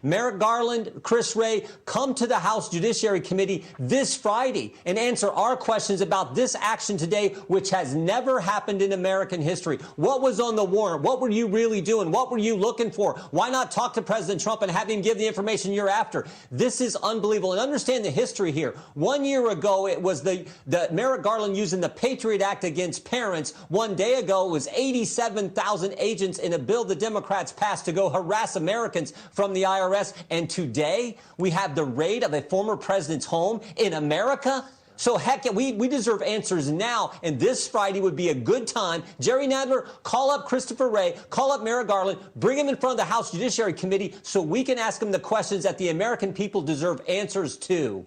Merrick Garland, Chris Wray, come to the House Judiciary Committee this Friday and answer our questions about this action today, which has never happened in American history. What was on the warrant? What were you really doing? What were you looking for? Why not talk to President Trump and have him give the information you're after? This is unbelievable. And understand the history here. 1 year ago, it was the Merrick Garland using the Patriot Act against parents. 1 day ago, it was 87,000 agents in a bill the Democrats passed to go harass Americans from the IRS. And today, we have the raid of a former president's home in America. So heck, we deserve answers now, and this Friday would be a good time. Jerry Nadler, call up Christopher Wray, call up Merrick Garland, bring him in front of the House Judiciary Committee so we can ask him the questions that the American people deserve answers to.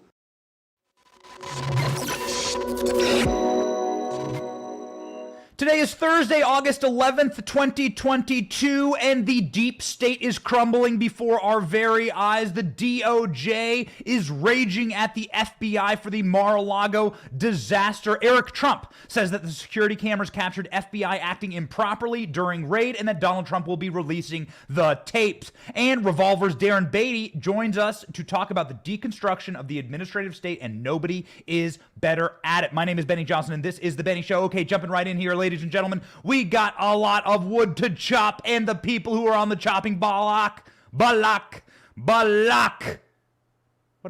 Today is Thursday, August 11th, 2022, and the deep state is crumbling before our very eyes. The DOJ is raging at the FBI for the Mar-a-Lago disaster. Eric Trump says that the security cameras captured FBI acting improperly during raid and that Donald Trump will be releasing the tapes. And Revolver's Darren Beattie joins us to talk about the deconstruction of the administrative state, and nobody is better at it. My name is Benny Johnson, and this is The Benny Show. Okay, jumping right in here, ladies and gentlemen, we got a lot of wood to chop, and the people who are on the chopping block, what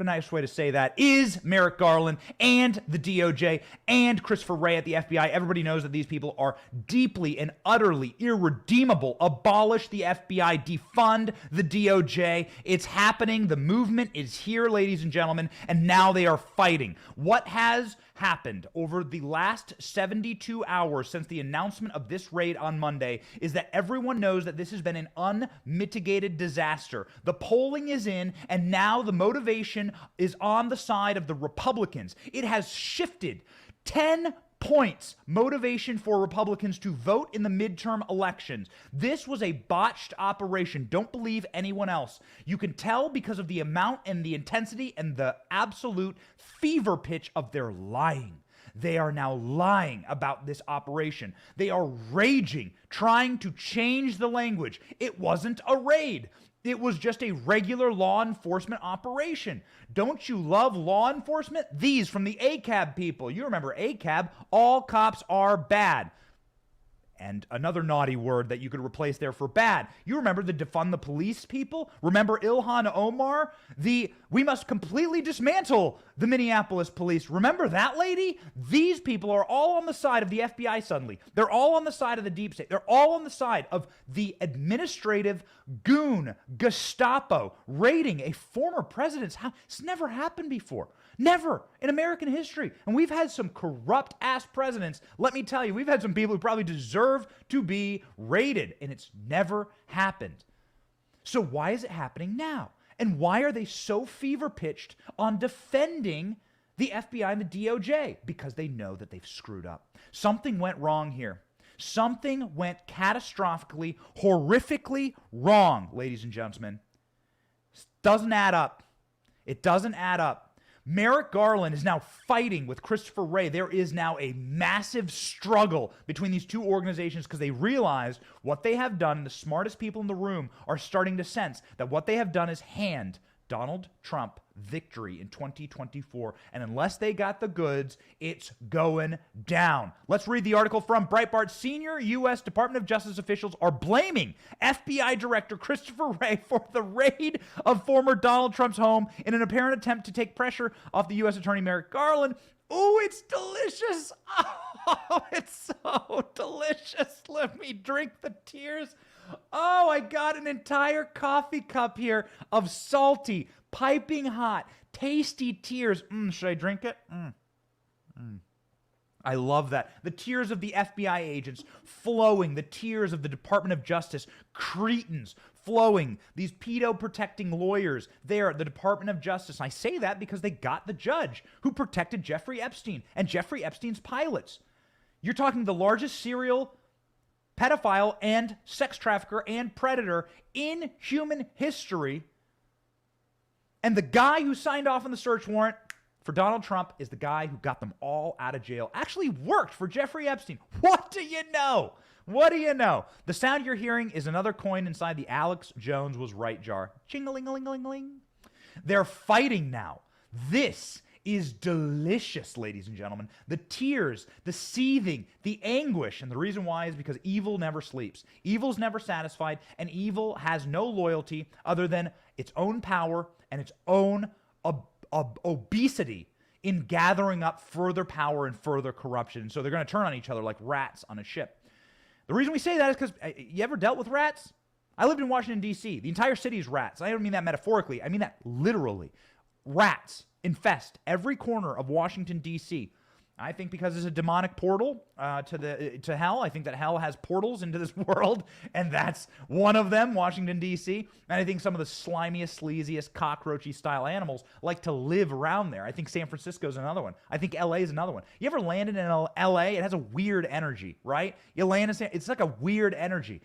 a nice way to say that, is Merrick Garland and the DOJ and Christopher Wray at the FBI. Everybody knows that these people are deeply and utterly irredeemable. Abolish the FBI, defund the DOJ. It's happening. The movement is here, ladies and gentlemen, and now they are fighting. What has happened over the last 72 hours since the announcement of this raid on Monday is that everyone knows that this has been an unmitigated disaster. The polling is in, and now the motivation is on the side of the Republicans. It has shifted 10 points motivation for Republicans to vote in the midterm elections. This was a botched operation. Don't believe anyone else. You can tell because of the amount and the intensity and the absolute fever pitch of their lying. They are now lying about this operation. They are raging, trying to change the language. It wasn't a raid. It was just a regular law enforcement operation. Don't you love law enforcement? These from the ACAB people. You remember ACAB, all cops are bad. And another naughty word that you could replace there for bad. You remember the defund the police people? Remember Ilhan Omar? We must completely dismantle the Minneapolis police. Remember that lady? These people are all on the side of the FBI suddenly. They're all on the side of the deep state. They're all on the side of the administrative goon Gestapo raiding a former president's house. It's never happened before. Never in American history. And we've had some corrupt ass presidents. Let me tell you, we've had some people who probably deserve to be raided, and it's never happened. So why is it happening now? And why are they so fever pitched on defending the FBI and the DOJ? Because they know that they've screwed up. Something went wrong here. Something went catastrophically, horrifically wrong, ladies and gentlemen. It doesn't add up. It doesn't add up. Merrick Garland is now fighting with Christopher Wray. There is now a massive struggle between these two organizations because they realize what they have done. The smartest people in the room are starting to sense that what they have done is hand Donald Trump victory in 2024. And unless they got the goods, it's going down. Let's read the article from Breitbart. Senior U.S. Department of Justice officials are blaming FBI Director Christopher Wray for the raid of former Donald Trump's home in an apparent attempt to take pressure off the U.S. Attorney Merrick Garland. Oh, it's delicious. Oh, it's so delicious. Let me drink the tears. Oh, I got an entire coffee cup here of salty, piping hot, tasty tears. Should I drink it? I love that. The tears of the FBI agents flowing, the tears of the Department of Justice cretins flowing, these pedo-protecting lawyers there at the Department of Justice. And I say that because they got the judge who protected Jeffrey Epstein and Jeffrey Epstein's pilots. You're talking the largest serial pedophile and sex trafficker and predator in human history. And the guy who signed off on the search warrant, for Donald Trump is the guy who got them all out of jail, actually worked for Jeffrey Epstein. What do you know? What do you know? The sound you're hearing is another coin inside the Alex Jones was right jar. Ching-a-ling-a-ling-a-ling-a-ling. They're fighting now. This is delicious, ladies and gentlemen. The tears, the seething, the anguish. And the reason why is because evil never sleeps. Evil's never satisfied, and evil has no loyalty other than its own power and its own obesity in gathering up further power and further corruption. So they're going to turn on each other like rats on a ship. The reason we say that is because you ever dealt with rats? I lived in Washington, D.C. The entire city is rats. I don't mean that metaphorically. I mean that literally. Rats infest every corner of Washington, D.C. I think because it's a demonic portal to hell. I think that hell has portals into this world, and that's one of them, Washington, D.C. And I think some of the slimiest, sleaziest, cockroachy-style animals like to live around there. I think San Francisco's another one. I think L.A. is another one. You ever landed in L.A.? It has a weird energy, right? You land in it's like a weird energy.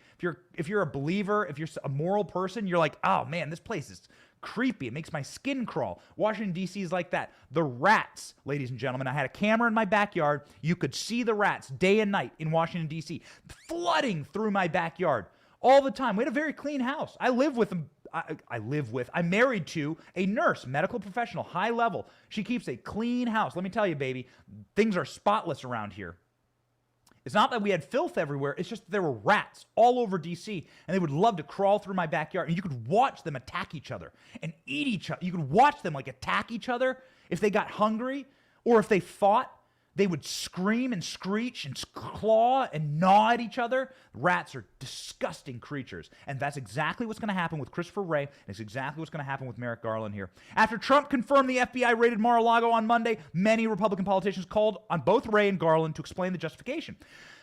If you're a believer, if you're a moral person, you're like, oh, man, this place is creepy. It makes my skin crawl. Washington, D.C. is like that. The rats, ladies and gentlemen, I had a camera in my backyard. You could see the rats day and night in Washington, D.C. flooding through my backyard all the time. We had a very clean house. I'm married to a nurse, medical professional, high level. She keeps a clean house. Let me tell you, baby, things are spotless around here. It's not that we had filth everywhere. It's just that there were rats all over D.C., and they would love to crawl through my backyard. And you could watch them attack each other and eat each other. You could watch them like attack each other if they got hungry or if they fought. They would scream and screech and claw and gnaw at each other. Rats are disgusting creatures. And that's exactly what's going to happen with Christopher Wray. And it's exactly what's going to happen with Merrick Garland here. After Trump confirmed the FBI raided Mar-a-Lago on Monday, many Republican politicians called on both Wray and Garland to explain the justification.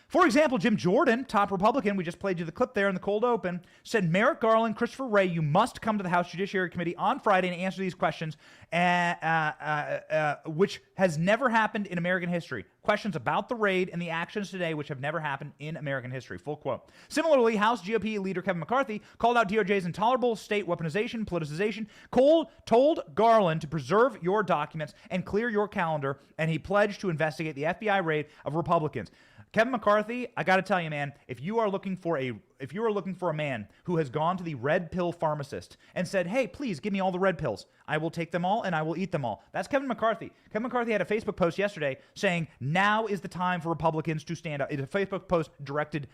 For example, Jim Jordan, top Republican, we just played you the clip there in the cold open, said, Merrick Garland, Christopher Wray, you must come to the House Judiciary Committee on Friday and answer these questions, which has never happened in American history. Questions about the raid and the actions today, which have never happened in American history. Full quote. Similarly, House GOP leader Kevin McCarthy called out DOJ's intolerable state weaponization, politicization, told Garland to preserve your documents and clear your calendar, and he pledged to investigate the FBI raid of Republicans. Kevin McCarthy, I got to tell you, man, if you are looking for a man who has gone to the red pill pharmacist and said, hey, please give me all the red pills, I will take them all and I will eat them all. That's Kevin McCarthy. Kevin McCarthy had a Facebook post yesterday saying, now is the time for Republicans to stand up. It's a Facebook post directed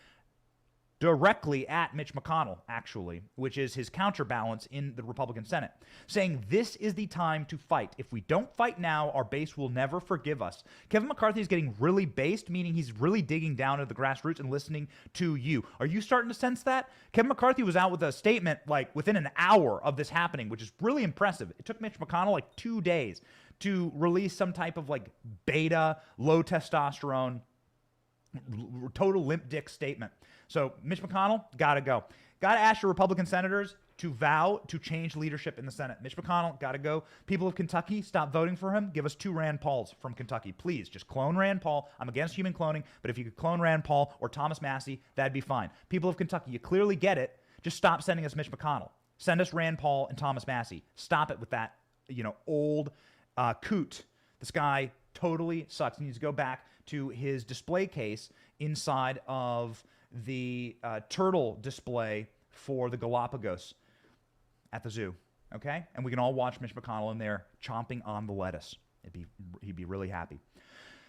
directly at Mitch McConnell, actually, which is his counterbalance in the Republican Senate, saying this is the time to fight. If we don't fight now, our base will never forgive us. Kevin McCarthy is getting really based, meaning he's really digging down into the grassroots and listening to you. Are you starting to sense that? Kevin McCarthy was out with a statement like within an hour of this happening, which is really impressive. It took Mitch McConnell like 2 days to release some type of like beta, low testosterone, total limp dick statement. So Mitch McConnell, got to go. Got to ask your Republican senators to vow to change leadership in the Senate. Mitch McConnell, got to go. People of Kentucky, stop voting for him. Give us 2 Rand Pauls from Kentucky. Please, just clone Rand Paul. I'm against human cloning, but if you could clone Rand Paul or Thomas Massie, that'd be fine. People of Kentucky, you clearly get it. Just stop sending us Mitch McConnell. Send us Rand Paul and Thomas Massie. Stop it with that, old coot. This guy totally sucks. He needs to go back to his display case inside of the turtle display for the Galapagos at the zoo, okay? And we can all watch Mitch McConnell in there chomping on the lettuce. He'd be really happy.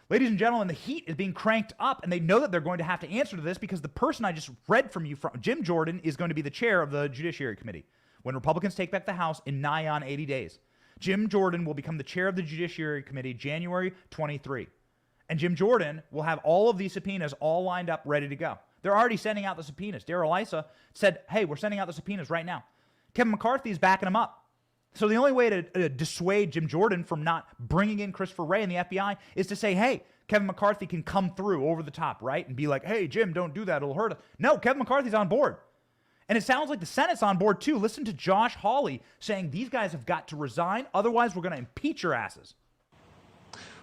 Ladies and gentlemen, the heat is being cranked up, and they know that they're going to have to answer to this because the person I just read from you, Jim Jordan, is going to be the chair of the Judiciary Committee when Republicans take back the House in nigh on 80 days. Jim Jordan will become the chair of the Judiciary Committee January 23. And Jim Jordan will have all of these subpoenas all lined up, ready to go. They're already sending out the subpoenas. Darrell Issa said, hey, we're sending out the subpoenas right now. Kevin McCarthy is backing them up. So the only way to dissuade Jim Jordan from not bringing in Christopher Wray and the FBI is to say, hey, Kevin McCarthy can come through over the top, right? And be like, hey, Jim, don't do that. It'll hurt us. No, Kevin McCarthy's on board. And it sounds like the Senate's on board too. Listen to Josh Hawley saying these guys have got to resign. Otherwise, we're going to impeach your asses.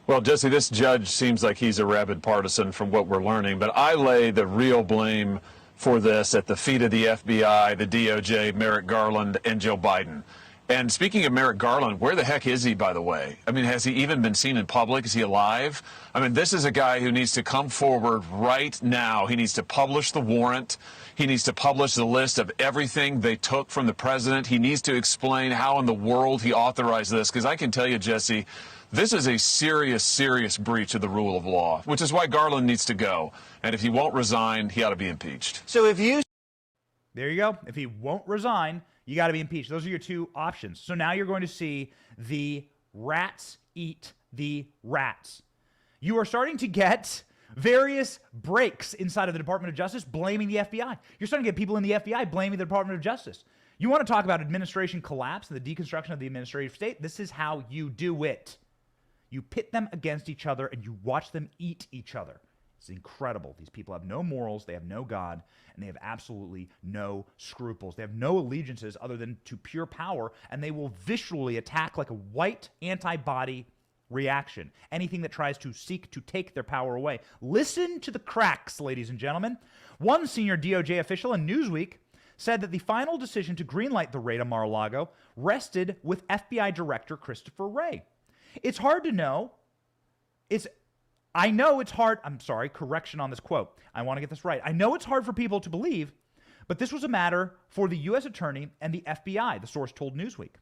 Well, Jesse, this judge seems like he's a rabid partisan from what we're learning, but I lay the real blame for this at the feet of the FBI, the DOJ, Merrick Garland, and Joe Biden. And speaking of Merrick Garland, where the heck is he, by the way? I mean, has he even been seen in public? Is he alive? I mean, this is a guy who needs to come forward right now. He needs to publish the warrant. He needs to publish the list of everything they took from the president. He needs to explain how in the world he authorized this, because I can tell you, Jesse, this is a serious, serious breach of the rule of law, which is why Garland needs to go. And if he won't resign, he ought to be impeached. So if you... There you go. If he won't resign, you got to be impeached. Those are your two options. So now you're going to see the rats eat the rats. You are starting to get various breaks inside of the Department of Justice blaming the FBI. You're starting to get people in the FBI blaming the Department of Justice. You want to talk about administration collapse and the deconstruction of the administrative state? This is how you do it. You pit them against each other and you watch them eat each other. It's incredible. These people have no morals, they have no God, and they have absolutely no scruples. They have no allegiances other than to pure power, and they will visually attack like a white antibody reaction. Anything that tries to seek to take their power away. Listen to the cracks, ladies and gentlemen. One senior DOJ official in Newsweek said that the final decision to greenlight the raid on Mar-a-Lago rested with FBI Director Christopher Wray. It's hard to know. I know it's hard. I'm sorry, correction on this quote. I want to get this right. I know it's hard for people to believe, but this was a matter for the U.S. Attorney and the FBI, the source told Newsweek.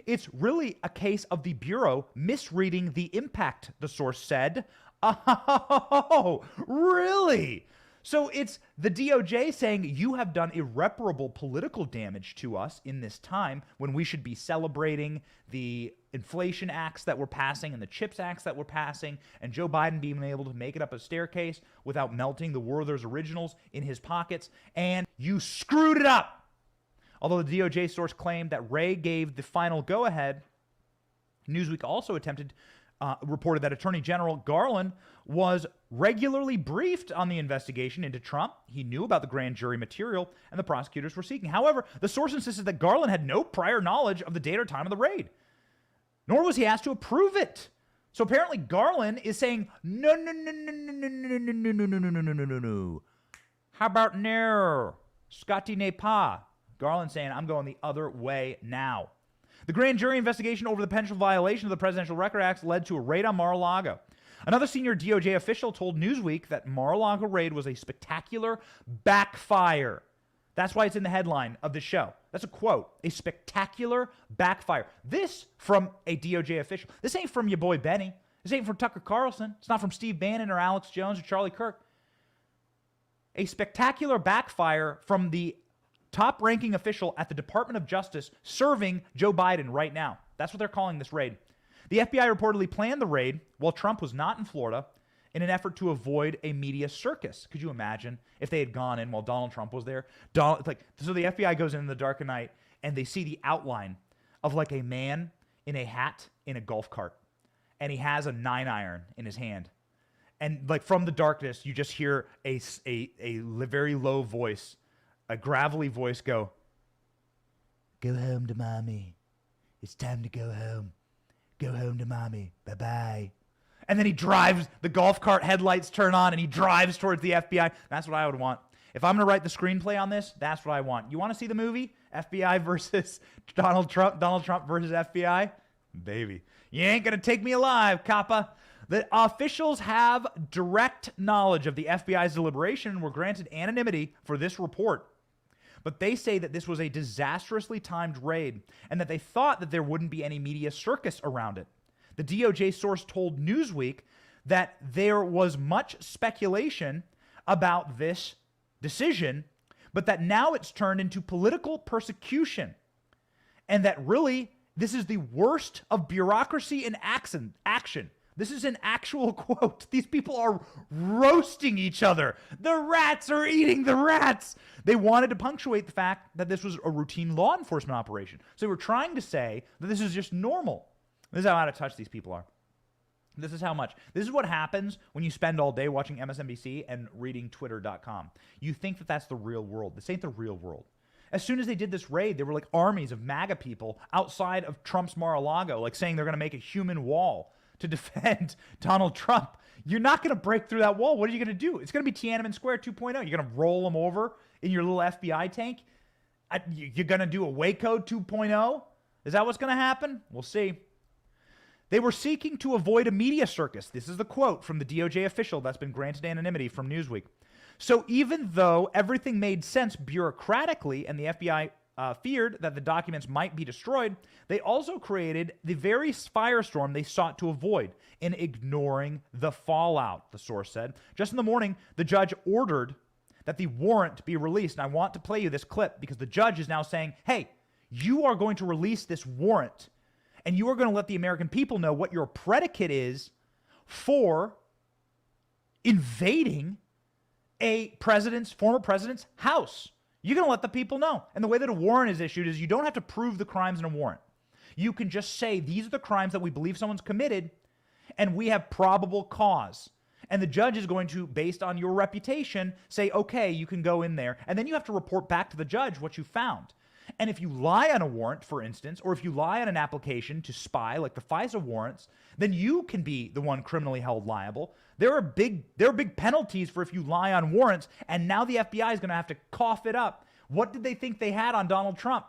It's really a case of the Bureau misreading the impact, the source said. Oh, really? So it's the DOJ saying you have done irreparable political damage to us in this time when we should be celebrating the inflation acts that we're passing and the CHIPS acts that we're passing and Joe Biden being able to make it up a staircase without melting the Werther's originals in his pockets, and you screwed it up. Although the DOJ source claimed that Wray gave the final go-ahead, Newsweek also reported that Attorney General Garland was regularly briefed on the investigation into Trump. He knew about the grand jury material and the prosecutors were seeking. However, the source insisted that Garland had no prior knowledge of the date or time of the raid, nor was he asked to approve it. So apparently Garland is saying, no. How about no? Scotty ne pas. Garland saying, I'm going the other way now. The grand jury investigation over the potential violation of the Presidential Record Act led to a raid on Mar-a-Lago. Another senior DOJ official told Newsweek that Mar-a-Lago raid was a spectacular backfire. That's why it's in the headline of the show. That's a quote. A spectacular backfire. This from a DOJ official. This ain't from your boy Benny. This ain't from Tucker Carlson. It's not from Steve Bannon or Alex Jones or Charlie Kirk. A spectacular backfire from the top-ranking official at the Department of Justice serving Joe Biden right now. That's what they're calling this raid. The FBI reportedly planned the raid while Trump was not in Florida in an effort to avoid a media circus. Could you imagine if they had gone in while Donald Trump was there? So the FBI goes in the dark of night and they see the outline of like a man in a hat in a golf cart. And he has a 9-iron in his hand. And like from the darkness, you just hear a very low voice, a gravelly voice go home to mommy. It's time to go home. Go home to mommy. Bye-bye. And then he drives, the golf cart headlights turn on, and he drives towards the FBI. That's what I would want. If I'm going to write the screenplay on this, that's what I want. You want to see the movie? FBI versus Donald Trump versus FBI? Baby. You ain't going to take me alive, coppa. The officials have direct knowledge of the FBI's deliberation and were granted anonymity for this report. But they say that this was a disastrously timed raid and that they thought that there wouldn't be any media circus around it. The DOJ source told Newsweek that there was much speculation about this decision, but that now it's turned into political persecution. And that really, this is the worst of bureaucracy in action. This is an actual quote. These people are roasting each other. The rats are eating the rats. They wanted to punctuate the fact that this was a routine law enforcement operation. So they were trying to say that this is just normal. This is how out of touch these people are. This is how much. This is what happens when you spend all day watching MSNBC and reading Twitter.com. You think that that's the real world. This ain't the real world. As soon as they did this raid, there were like armies of MAGA people outside of Trump's Mar-a-Lago, like saying they're going to make a human wall to defend Donald Trump. You're not going to break through that wall. What are you going to do? It's going to be Tiananmen Square 2.0. You're going to roll them over in your little FBI tank. You're going to do a Waco 2.0. Is that what's going to happen? We'll see. They were seeking to avoid a media circus. This is the quote from the DOJ official that's been granted anonymity from Newsweek. So even though everything made sense bureaucratically and the FBI feared that the documents might be destroyed, they also created the very firestorm they sought to avoid in ignoring the fallout, the source said. Just in the morning, the judge ordered that the warrant be released. And I want to play you this clip because the judge is now saying, hey, you are going to release this warrant and you are going to let the American people know what your predicate is for invading a former president's house. You're going to let the people know. And the way that a warrant is issued is you don't have to prove the crimes in a warrant. You can just say, these are the crimes that we believe someone's committed, and we have probable cause. And the judge is going to, based on your reputation, say, okay, you can go in there. And then you have to report back to the judge what you found. And if you lie on a warrant, for instance, or if you lie on an application to spy, like the FISA warrants, then you can be the one criminally held liable. There are big penalties for if you lie on warrants, and now the FBI is going to have to cough it up. What did they think they had on Donald Trump?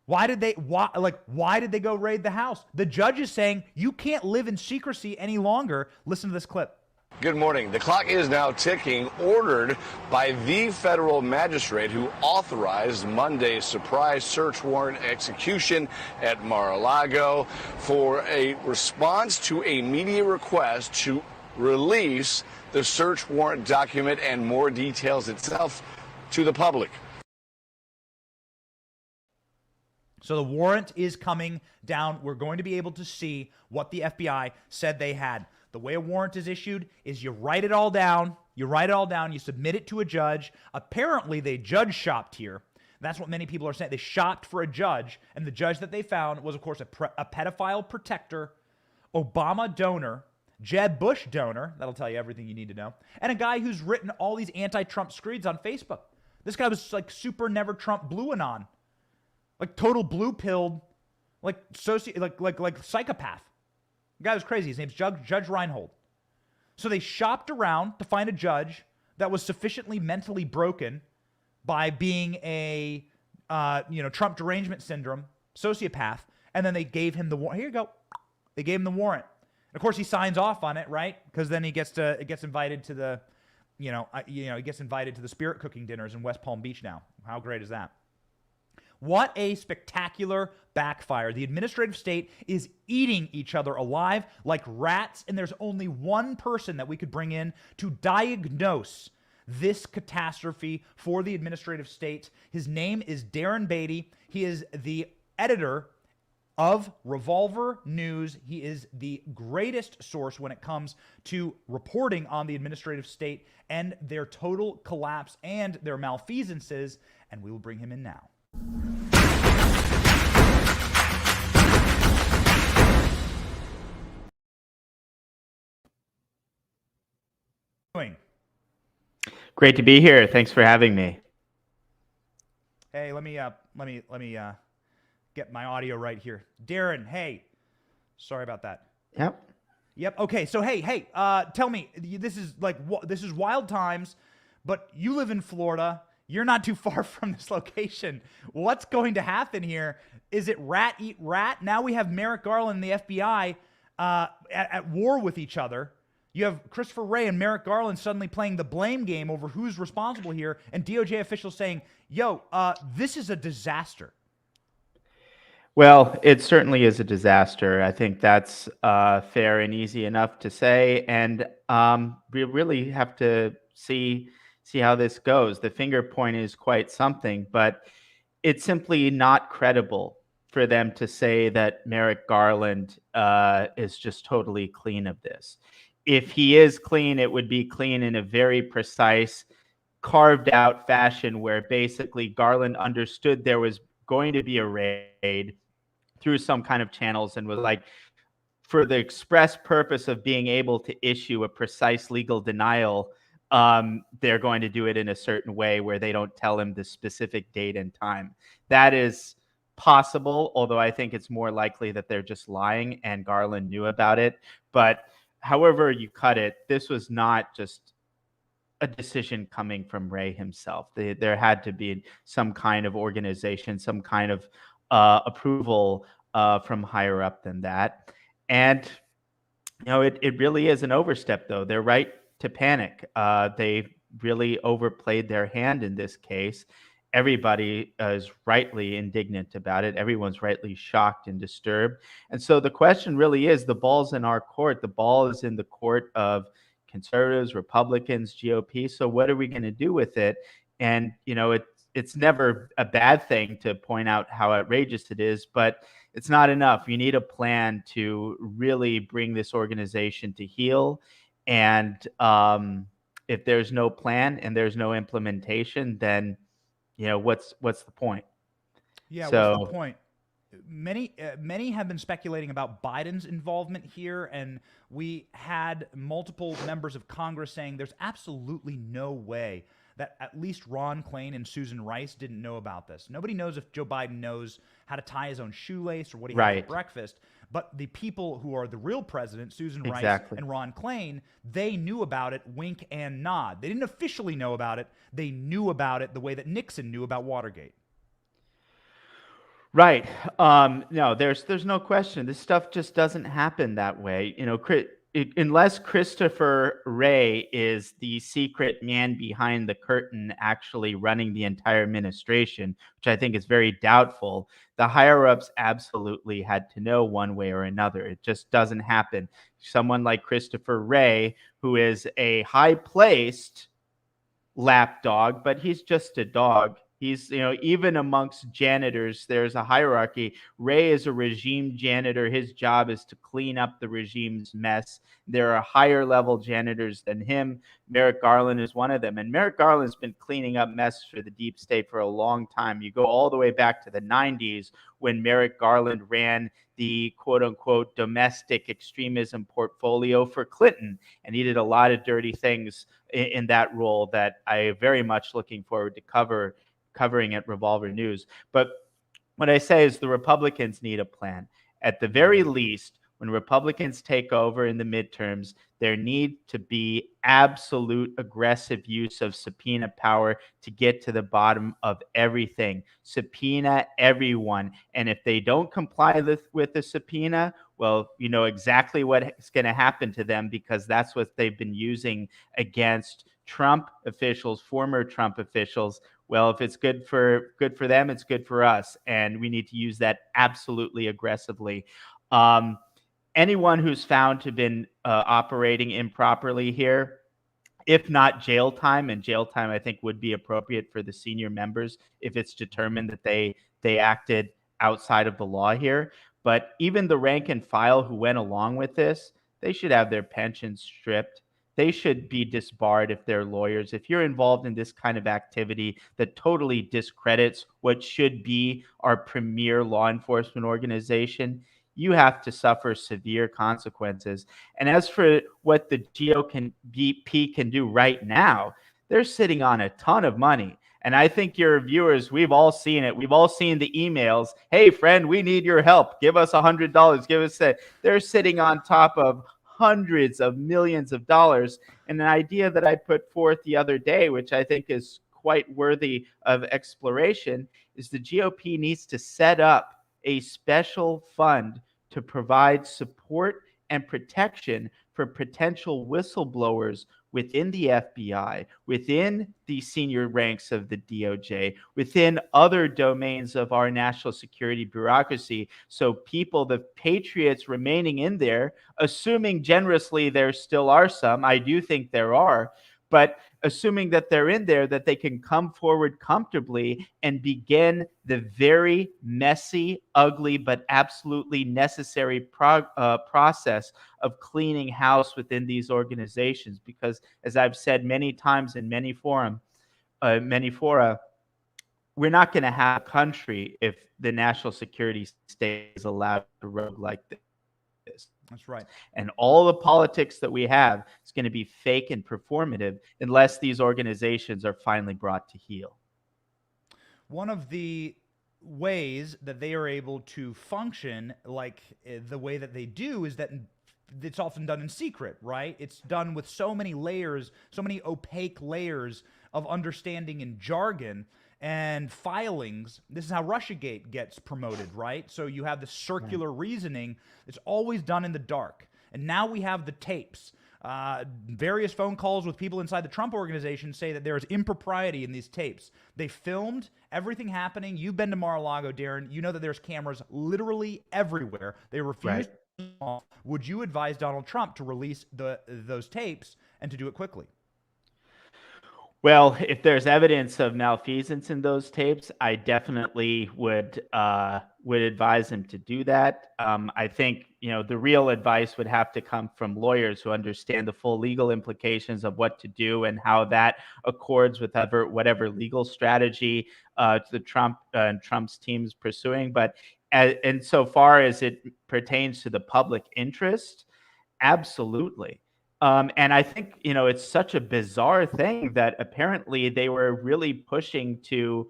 Why did they go raid the house? The judge is saying you can't live in secrecy any longer. Listen to this clip. Good morning. The clock is now ticking, ordered by the federal magistrate who authorized Monday's surprise search warrant execution at Mar-a-Lago for a response to a media request to release the search warrant document and more details itself to the public. So the warrant is coming down. We're going to be able to see what the FBI said they had. The way a warrant is issued is you write it all down. You submit it to a judge. Apparently, they judge shopped here. That's what many people are saying. They shopped for a judge, and the judge that they found was, of course, a pedophile protector, Obama donor, Jeb Bush donor. That'll tell you everything you need to know. And a guy who's written all these anti-Trump screeds on Facebook. This guy was like super never Trump blue anon. Like total blue-pilled, like psychopath. The guy was crazy. His name's Judge Reinhold. So they shopped around to find a judge that was sufficiently mentally broken by being a, Trump derangement syndrome sociopath, and then they gave him the warrant. Here you go. They gave him the warrant. And of course, he signs off on it, right? Because then he gets invited to the, he gets invited to the spirit cooking dinners in West Palm Beach now. How great is that? What a spectacular backfire. The administrative state is eating each other alive like rats, and there's only one person that we could bring in to diagnose this catastrophe for the administrative state. His name is Darren Beattie. He is the editor of Revolver News. He is the greatest source when it comes to reporting on the administrative state and their total collapse and their malfeasances, and we will bring him in now. Great to be here. Thanks for having me. Hey, let me get my audio right here. Darren, hey. Sorry about that. Yep. Okay. So hey, tell me, this is wild times, but you live in Florida. You're not too far from this location. What's going to happen here? Is it rat eat rat? Now we have Merrick Garland and the FBI at war with each other. You have Christopher Wray and Merrick Garland suddenly playing the blame game over who's responsible here, and DOJ officials saying, yo, this is a disaster. Well, it certainly is a disaster. I think that's fair and easy enough to say, and we really have to see how this goes. The finger point is quite something, but it's simply not credible for them to say that Merrick Garland is just totally clean of this. If he is clean, it would be clean in a very precise, carved out fashion where basically Garland understood there was going to be a raid through some kind of channels and was like, for the express purpose of being able to issue a precise legal denial, they're going to do it in a certain way where they don't tell him the specific date and time. That is possible, although I think it's more likely that they're just lying and Garland knew about it. But however you cut it, this was not just a decision coming from Wray himself. There had to be some kind of organization, some kind of approval from higher up than that. And it really is an overstep, though. They're right to panic. They really overplayed their hand in this case. Everybody is rightly indignant about it. Everyone's rightly shocked and disturbed. And so the question really is, the ball's in our court. The ball is in the court of conservatives, Republicans, GOP. So what are we going to do with it? And, it's never a bad thing to point out how outrageous it is, but it's not enough. You need a plan to really bring this organization to heel. And if there's no plan and there's no implementation, then what's the point? Yeah, So, what's the point? Many have been speculating about Biden's involvement here, and we had multiple members of Congress saying there's absolutely no way that at least Ron Klain and Susan Rice didn't know about this. Nobody knows if Joe Biden knows how to tie his own shoelace or what he had for breakfast. But the people who are the real president, Susan Rice and Ron Klain, they knew about it, wink and nod. They didn't officially know about it. They knew about it the way that Nixon knew about Watergate. Right. No, there's no question. This stuff just doesn't happen that way. Unless Christopher Wray is the secret man behind the curtain actually running the entire administration, which I think is very doubtful, the higher-ups absolutely had to know one way or another. It just doesn't happen. Someone like Christopher Wray, who is a high-placed lapdog, but he's just a dog. He's, even amongst janitors, there's a hierarchy. Ray is a regime janitor. His job is to clean up the regime's mess. There are higher level janitors than him. Merrick Garland is one of them. And Merrick Garland's been cleaning up mess for the deep state for a long time. You go all the way back to the 90s when Merrick Garland ran the quote unquote domestic extremism portfolio for Clinton. And he did a lot of dirty things in that role that I am very much looking forward to covering at Revolver News. But what I say is the Republicans need a plan. At the very least, when Republicans take over in the midterms, there need to be absolute aggressive use of subpoena power to get to the bottom of everything. Subpoena everyone. And if they don't comply with the subpoena, well, you know exactly what's going to happen to them, because that's what they've been using against Trump officials, former Trump officials. Well, if it's good for them, it's good for us, and we need to use that absolutely aggressively. Anyone who's found to have been operating improperly here, if not jail time, and jail time I think would be appropriate for the senior members if it's determined that they acted outside of the law here. But even the rank and file who went along with this, they should have their pensions stripped. They should be disbarred if they're lawyers. If you're involved in this kind of activity that totally discredits what should be our premier law enforcement organization, you have to suffer severe consequences. And as for what the GOP can do right now, they're sitting on a ton of money. And I think your viewers, we've all seen it. We've all seen the emails. Hey, friend, we need your help. Give us $100. Give us that. They're sitting on top of hundreds of millions of dollars. And an idea that I put forth the other day, which I think is quite worthy of exploration, is the GOP needs to set up a special fund to provide support and protection for potential whistleblowers within the FBI, within the senior ranks of the DOJ, within other domains of our national security bureaucracy. So people, the patriots remaining in there, assuming generously there still are some, I do think there are, but assuming that they're in there, that they can come forward comfortably and begin the very messy, ugly, but absolutely necessary process of cleaning house within these organizations. Because, as I've said many times in many fora, we're not going to have a country if the national security state is allowed to rogue like this. That's right. And all the politics that we have is going to be fake and performative unless these organizations are finally brought to heel. One of the ways that they are able to function like the way that they do is that it's often done in secret, right? It's done with so many layers, so many opaque layers of understanding and jargon. and filings. This is how Russiagate gets promoted, right? So you have the circular reasoning. It's always done in the dark. And now we have the tapes. Various phone calls with people inside the Trump organization say that there is impropriety in these tapes. They filmed everything happening. You've been to Mar-a-Lago, Darren. You know that there's cameras literally everywhere. They refuse. Right. Would you advise Donald Trump to release those tapes and to do it quickly? Well, if there's evidence of malfeasance in those tapes, I definitely would advise him to do that. I think, the real advice would have to come from lawyers who understand the full legal implications of what to do and how that accords with whatever legal strategy the Trump's team is pursuing. But and so far as it pertains to the public interest, absolutely. And I think, it's such a bizarre thing that apparently they were really pushing to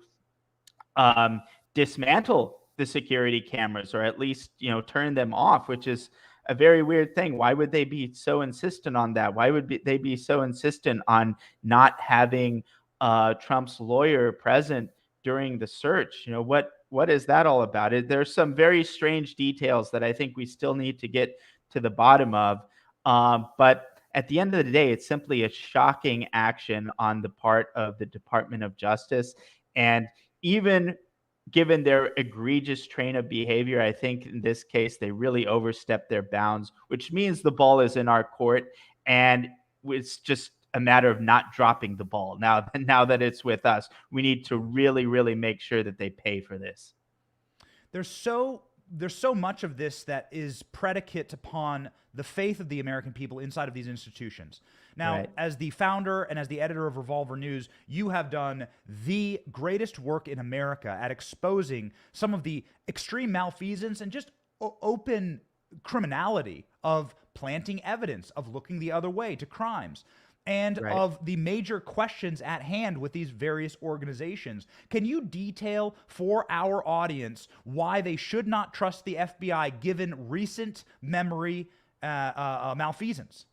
dismantle the security cameras, or at least, turn them off, which is a very weird thing. Why would they be so insistent on that? Why would they be so insistent on not having Trump's lawyer present during the search? What is that all about? There's some very strange details that I think we still need to get to the bottom of. But at the end of the day, it's simply a shocking action on the part of the Department of Justice. And even given their egregious train of behavior, I think in this case, they really overstepped their bounds, which means the ball is in our court. And it's just a matter of not dropping the ball. Now that it's with us, we need to really, really make sure that they pay for this. There's so much of this that is predicate upon the faith of the American people inside of these institutions. Now, right. As the founder and as the editor of Revolver News, you have done the greatest work in America at exposing some of the extreme malfeasance and just open criminality of planting evidence, of looking the other way to crimes, and right. of the major questions at hand with these various organizations. Can you detail for our audience why they should not trust the FBI given recent memory malfeasance?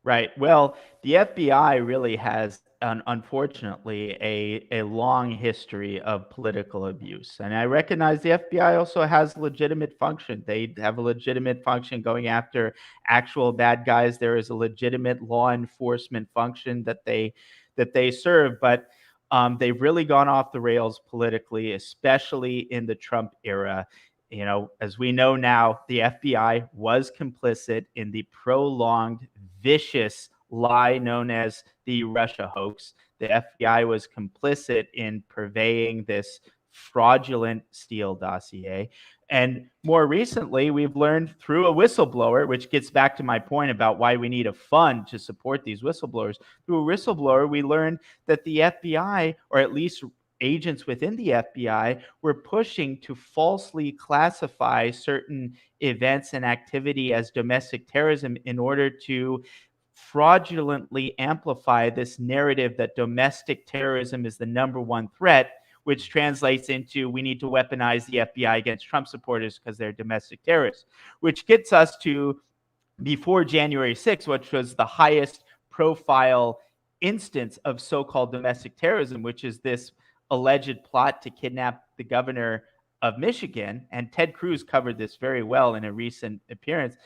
Right. Well, the FBI really has, unfortunately, a long history of political abuse. And I recognize the FBI also has legitimate function. They have a legitimate function going after actual bad guys. There is a legitimate law enforcement function that they serve. But they've really gone off the rails politically, especially in the Trump era. As we know now, the FBI was complicit in the prolonged, vicious lie known as the Russia hoax. The FBI was complicit in purveying this fraudulent Steele dossier. And more recently, we've learned through a whistleblower, which gets back to my point about why we need a fund to support these whistleblowers. Through a whistleblower, we learned that the FBI, or at least agents within the FBI, were pushing to falsely classify certain events and activity as domestic terrorism in order to fraudulently amplify this narrative that domestic terrorism is the number one threat, which translates into we need to weaponize the FBI against Trump supporters because they're domestic terrorists, which gets us to before January 6th, which was the highest profile instance of so-called domestic terrorism, which is this alleged plot to kidnap the governor of Michigan. And Ted Cruz covered this very well in a recent appearance.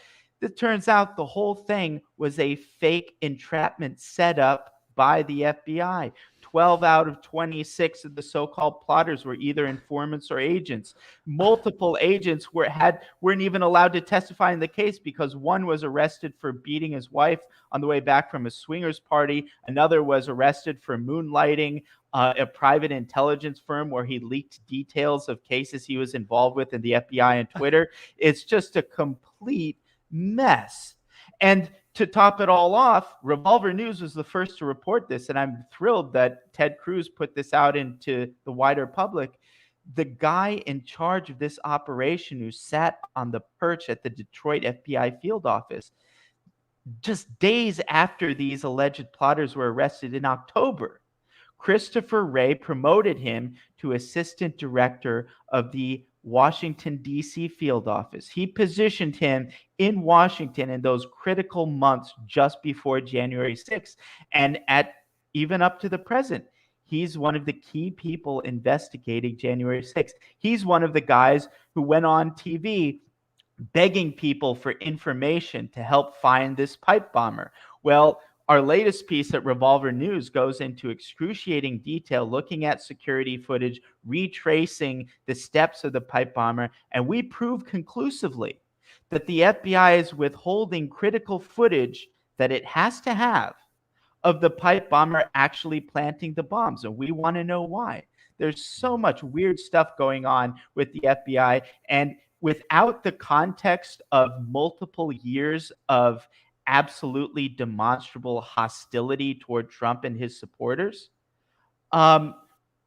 It turns out the whole thing was a fake entrapment set up by the FBI. 12 out of 26 of the so-called plotters were either informants or agents. Multiple agents weren't even allowed to testify in the case because one was arrested for beating his wife on the way back from a swingers party. Another was arrested for moonlighting a private intelligence firm where he leaked details of cases he was involved with in the FBI and Twitter. It's just a complete mess. And to top it all off, Revolver News was the first to report this, and I'm thrilled that Ted Cruz put this out into the wider public. The guy in charge of this operation who sat on the perch at the Detroit FBI field office, just days after these alleged plotters were arrested in October, Christopher Wray promoted him to assistant director of the Washington, D.C. field office. He positioned him in Washington in those critical months just before January 6th. And even up to the present, He's one of the key people investigating January 6th. He's one of the guys who went on TV begging people for information to help find this pipe bomber. Well, our latest piece at Revolver News goes into excruciating detail, looking at security footage, retracing the steps of the pipe bomber, and we prove conclusively that the FBI is withholding critical footage that it has to have of the pipe bomber actually planting the bombs. And we want to know why. There's so much weird stuff going on with the FBI. And without the context of multiple years of absolutely demonstrable hostility toward Trump and his supporters,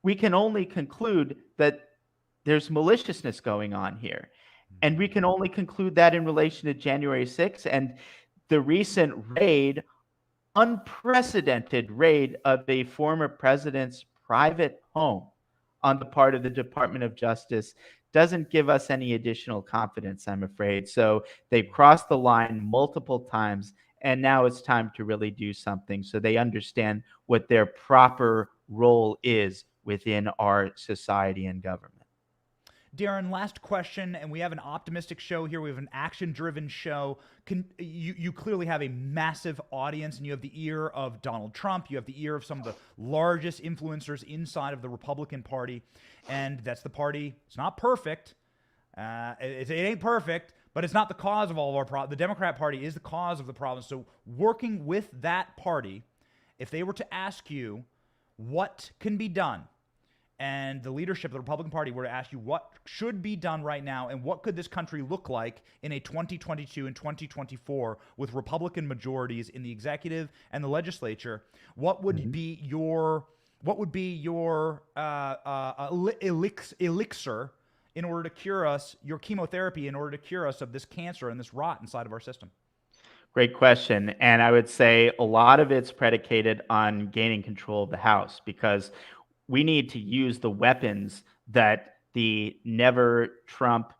we can only conclude that there's maliciousness going on here. And we can only conclude that in relation to January 6th and the recent raid, unprecedented raid of a former president's private home on the part of the Department of Justice doesn't give us any additional confidence, I'm afraid. So they've crossed the line multiple times, and now it's time to really do something so they understand what their proper role is within our society and government. Darren, last question, and we have an optimistic show here. We have an action-driven show. You clearly have a massive audience, and you have the ear of Donald Trump. You have the ear of some of the largest influencers inside of the Republican Party, and that's the party. It's not perfect. It ain't perfect, but it's not the cause of all of our problems. The Democrat Party is the cause of the problem. So working with that party, if they were to ask you what can be done, and the leadership of the Republican Party were to ask you what should be done right now and what could this country look like in a 2022 and 2024 with Republican majorities in the executive and the legislature, what would be your elixir in order to cure us, your chemotherapy in order to cure us of this cancer and this rot inside of our system? Great question. And I would say a lot of it's predicated on gaining control of the House, because we need to use the weapons that the never Trump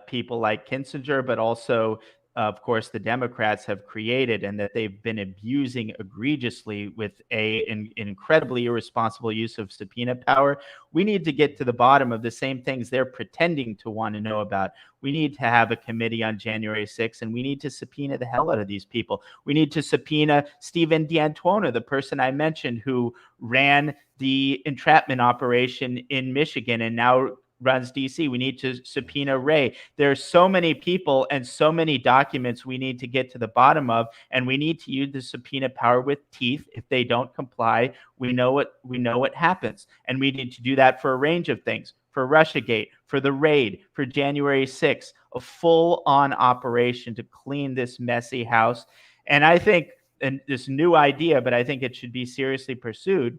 people like Kissinger, but also, of course, the Democrats have created, and that they've been abusing egregiously with an incredibly irresponsible use of subpoena power. We need to get to the bottom of the same things they're pretending to want to know about. We need to have a committee on January 6th, and we need to subpoena the hell out of these people. We need to subpoena Stephen D'Antuono, the person I mentioned who ran the entrapment operation in Michigan and now runs DC. We need to subpoena Ray. There's so many people and so many documents we need to get to the bottom of, and we need to use the subpoena power with teeth. If they don't comply, we know what happens. And we need to do that for a range of things. For Russiagate, for the raid, for January 6th, a full-on operation to clean this messy house. And I think, and this new idea, but I think it should be seriously pursued,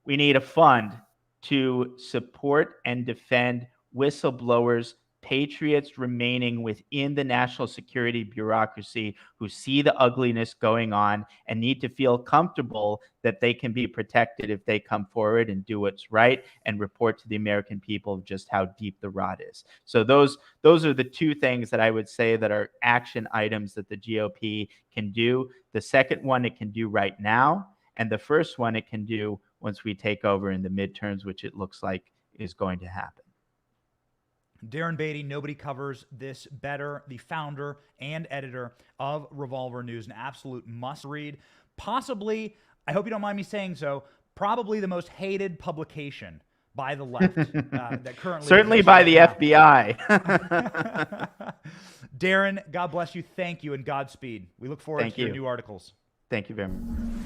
we need a fund to support and defend whistleblowers, patriots remaining within the national security bureaucracy who see the ugliness going on and need to feel comfortable that they can be protected if they come forward and do what's right and report to the American people just how deep the rot is. So those are the two things that I would say that are action items that the GOP can do. The second one it can do right now, and the first one it can do once we take over in the midterms, which it looks like is going to happen. Darren Beattie, nobody covers this better. The founder and editor of Revolver News, an absolute must-read. Possibly, I hope you don't mind me saying so, probably the most hated publication by the left that currently certainly by the FBI. Darren, God bless you. Thank you, and Godspeed. We look forward to your new articles. Thank you very much.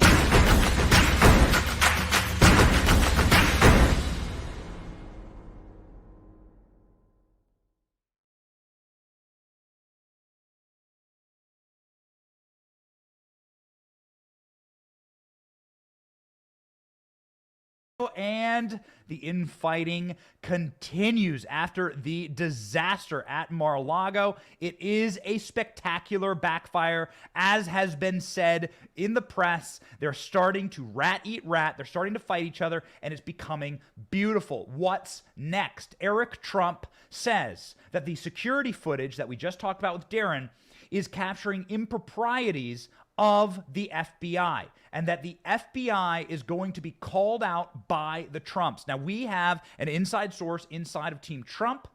And the infighting continues after the disaster at Mar-a-Lago. It is a spectacular backfire, as has been said in the press. They're starting to rat eat rat. They're starting to fight each other, and it's becoming beautiful. What's next? Eric Trump says that the security footage that we just talked about with Darren is capturing improprieties of the FBI, and that the FBI is going to be called out by the Trumps. Now, we have an inside source inside of Team Trump.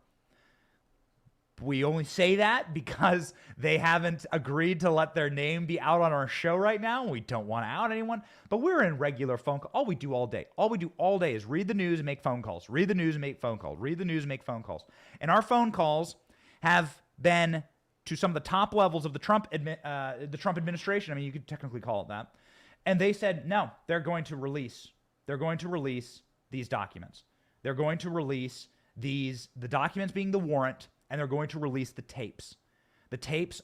We only say that because they haven't agreed to let their name be out on our show right now. We don't want to out anyone, but we're in regular phone call. All we do all day is read the news and make phone calls. Read the news and make phone calls. Read the news and make phone calls. And our phone calls have been to some of the top levels of the Trump administration. I mean, you could technically call it that. And they said, no, they're going to release these documents. They're going to release the documents being the warrant, and they're going to release the tapes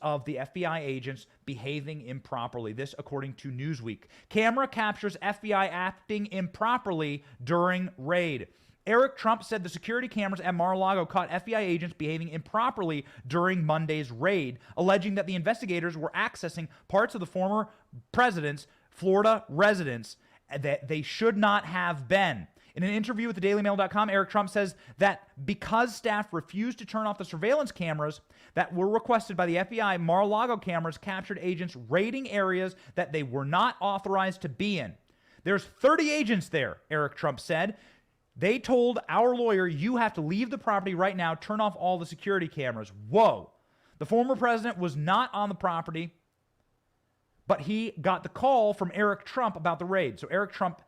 of the FBI agents behaving improperly. This, according to Newsweek. Camera captures FBI acting improperly during raid. Eric Trump said the security cameras at Mar-a-Lago caught FBI agents behaving improperly during Monday's raid, alleging that the investigators were accessing parts of the former president's Florida residence that they should not have been. In an interview with the DailyMail.com, Eric Trump says that because staff refused to turn off the surveillance cameras that were requested by the FBI, Mar-a-Lago cameras captured agents raiding areas that they were not authorized to be in. There's 30 agents there, Eric Trump said. They told our lawyer, you have to leave the property right now, turn off all the security cameras. Whoa. The former president was not on the property, but he got the call from Eric Trump about the raid. So Eric Trump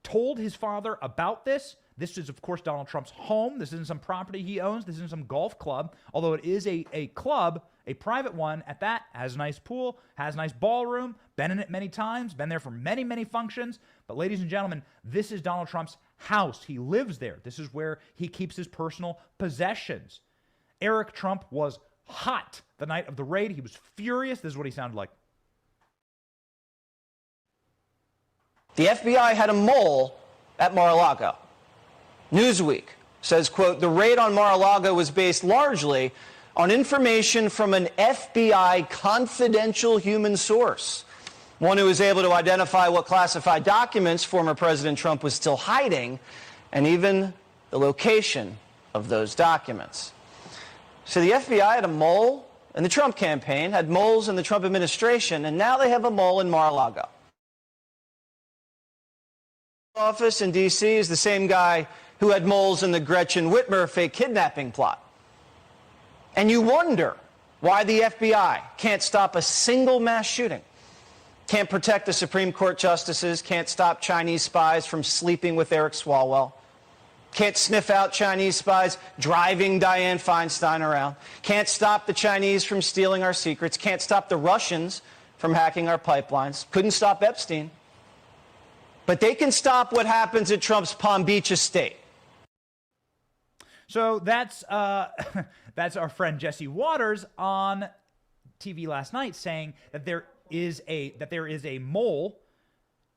told his father about this. This is, of course, Donald Trump's home. This isn't some property he owns. This isn't some golf club, although it is a club, a private one at that, has a nice pool, has a nice ballroom, been in it many times, been there for many, many functions. But ladies and gentlemen, this is Donald Trump's house. He lives there. This is where he keeps his personal possessions. Eric Trump was hot the night of the raid. He was furious. This is what he sounded like. The FBI had a mole at Mar-a-Lago. Newsweek says, quote, the raid on Mar-a-Lago was based largely on information from an FBI confidential human source, one who was able to identify what classified documents former President Trump was still hiding, and even the location of those documents. So the FBI had a mole in the Trump campaign, had moles in the Trump administration, and now they have a mole in Mar-a-Lago. Office in D.C. is the same guy who had moles in the Gretchen Whitmer fake kidnapping plot. And you wonder why the FBI can't stop a single mass shooting, can't protect the Supreme Court justices, can't stop Chinese spies from sleeping with Eric Swalwell, can't sniff out Chinese spies driving Dianne Feinstein around, can't stop the Chinese from stealing our secrets, can't stop the Russians from hacking our pipelines, couldn't stop Epstein. But they can stop what happens at Trump's Palm Beach estate. So that's that's our friend Jesse Waters on TV last night saying that there is a mole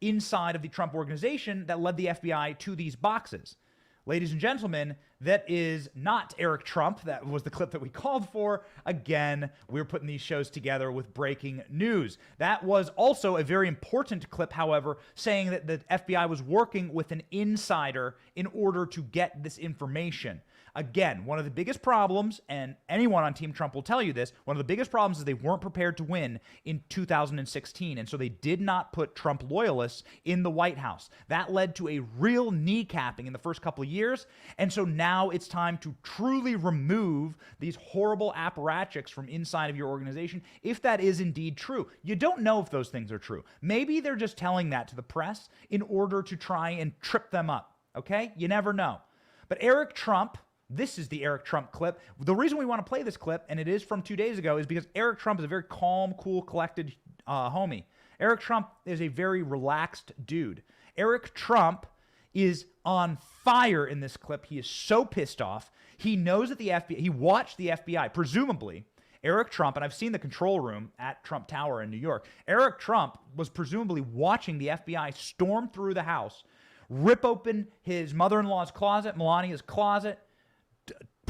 inside of the Trump organization that led the FBI to these boxes. Ladies and gentlemen, that is not Eric Trump. That was the clip that we called for. Again, we're putting these shows together with breaking news. That was also a very important clip, however, saying that the FBI was working with an insider in order to get this information. Again, one of the biggest problems, and anyone on Team Trump will tell you this, one of the biggest problems is they weren't prepared to win in 2016, and so they did not put Trump loyalists in the White House. That led to a real kneecapping in the first couple of years, and so now it's time to truly remove these horrible apparatchiks from inside of your organization, if that is indeed true. You don't know if those things are true. Maybe they're just telling that to the press in order to try and trip them up, okay? You never know. But Eric Trump... This is the Eric Trump clip. The reason we want to play this clip, and it is from 2 days ago, is because Eric Trump is a very calm, cool, collected homie. Eric Trump is a very relaxed dude. Eric Trump is on fire in this clip. He is so pissed off. He knows that the FBI, he watched the FBI, presumably, Eric Trump, and I've seen the control room at Trump Tower in New York. Eric Trump was presumably watching the FBI storm through the house, rip open his mother-in-law's closet, Melania's closet,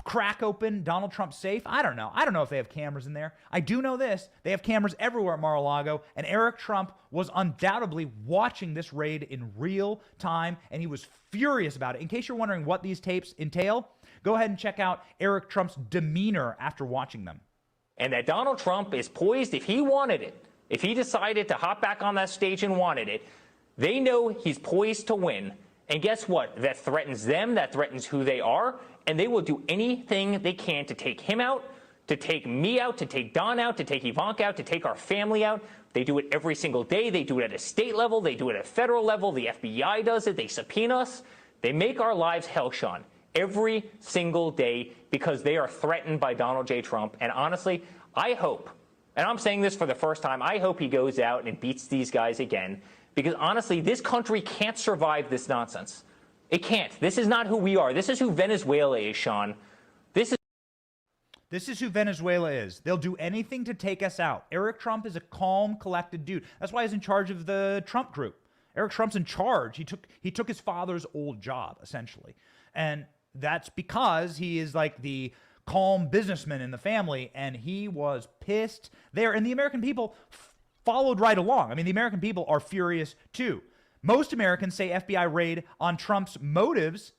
crack open Donald Trump's safe. I don't know. I don't know if they have cameras in there. I do know this. They have cameras everywhere at Mar-a-Lago, and Eric Trump was undoubtedly watching this raid in real time, and he was furious about it. In case you're wondering what these tapes entail, go ahead and check out Eric Trump's demeanor after watching them. And that Donald Trump is poised, if he wanted it, if he decided to hop back on that stage and wanted it, they know he's poised to win. And guess what? That threatens them, that threatens who they are, and they will do anything they can to take him out, to take me out, to take Don out, to take Ivanka out, to take our family out. They do it every single day. They do it at a state level. They do it at a federal level. The FBI does it. They subpoena us. They make our lives hell, Sean, every single day because they are threatened by Donald J. Trump. And honestly, I hope, and I'm saying this for the first time, I hope he goes out and beats these guys again because honestly, this country can't survive this nonsense. It can't. This is not who we are. This is who Venezuela is, Sean. This is who Venezuela is. They'll do anything to take us out. Eric Trump is a calm, collected dude. That's why he's in charge of the Trump group. Eric Trump's in charge. He took his father's old job, essentially. And that's because he is like the calm businessman in the family, and he was pissed there. And the American people followed right along. I mean, the American people are furious too. Most Americans say FBI raid on Trump's motives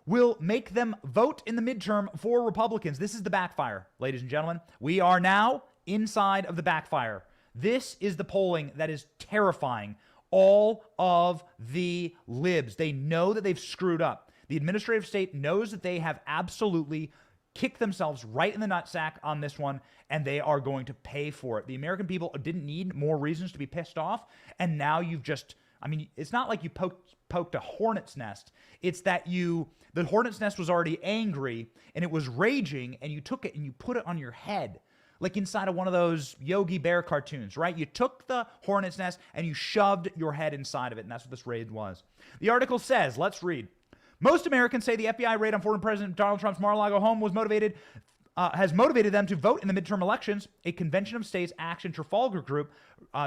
will make them vote in the midterm for Republicans. This is the backfire, ladies and gentlemen. We are now inside of the backfire. This is the polling that is terrifying all of the libs. They know that they've screwed up. The administrative state knows that they have absolutely kicked themselves right in the nutsack on this one, and they are going to pay for it. The American people didn't need more reasons to be pissed off, and now you've just, I mean, it's not like you poked a hornet's nest. It's that the hornet's nest was already angry and it was raging, and you took it and you put it on your head, like inside of one of those Yogi Bear cartoons, right? You took the hornet's nest and you shoved your head inside of it, and that's what this raid was. The article says, let's read. Most Americans say the FBI raid on former President Donald Trump's Mar-a-Lago home has motivated them to vote in the midterm elections. A Convention of States Action Trafalgar Group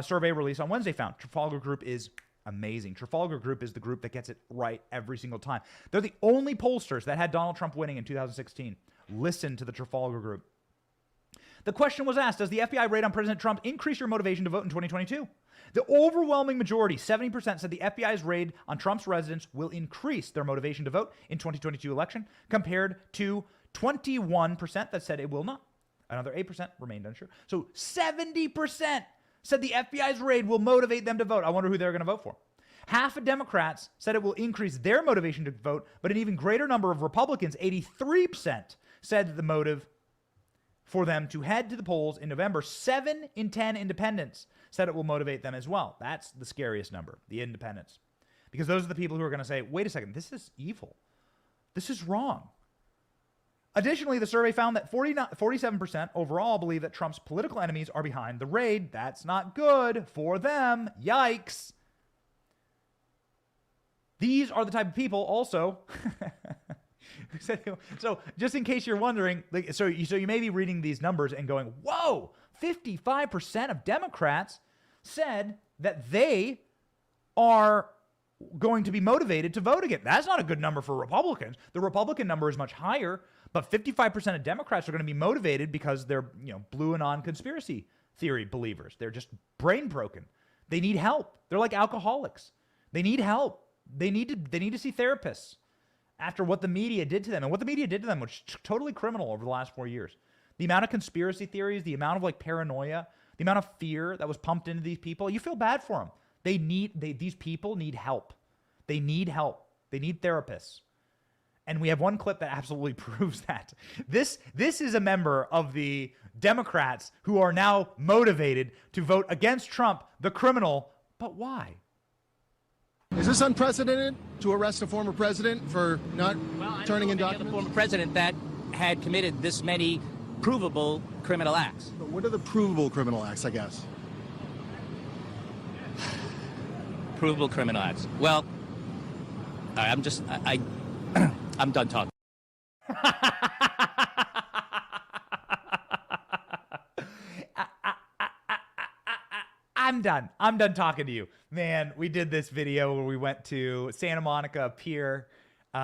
survey released on Wednesday found. Trafalgar Group is amazing. Trafalgar Group is the group that gets it right every single time. They're the only pollsters that had Donald Trump winning in 2016. Listen to the Trafalgar Group. The question was asked, does the FBI raid on President Trump increase your motivation to vote in 2022? The overwhelming majority, 70%, said the FBI's raid on Trump's residence will increase their motivation to vote in 2022 election, compared to 21% that said it will not. Another 8% remained unsure. So 70% said the FBI's raid will motivate them to vote. I wonder who they're going to vote for. Half of Democrats said it will increase their motivation to vote, but an even greater number of Republicans, 83%, said that the motive for them to head to the polls in November. 7 in 10 independents said it will motivate them as well. That's the scariest number, the independents. Because those are the people who are going to say, wait a second, this is evil. This is wrong. Additionally, the survey found that 47% overall believe that Trump's political enemies are behind the raid. That's not good for them. Yikes. These are the type of people also... So just in case you're wondering, like, so you may be reading these numbers and going, whoa, 55% of Democrats said that they are going to be motivated to vote again. That's not a good number for Republicans. The Republican number is much higher, but 55% of Democrats are going to be motivated because they're, blue and on conspiracy theory believers. They're just brain broken. They need help. They're like alcoholics. They need help. They need to see therapists after what the media did to them. And what the media did to them was totally criminal over the last 4 years. The amount of conspiracy theories, the amount of paranoia, the amount of fear that was pumped into these people, you feel bad for them. These people need help. They need help. They need therapists. And we have one clip that absolutely proves that. This is a member of the Democrats who are now motivated to vote against Trump, the criminal. But why? Is this unprecedented to arrest a former president for not turning in documents? A former president that had committed this many provable criminal acts. But what are the provable criminal acts, I guess? Provable criminal acts. Well, I'm done talking. I'm done talking to you. Man, we did this video where we went to Santa Monica Pier. We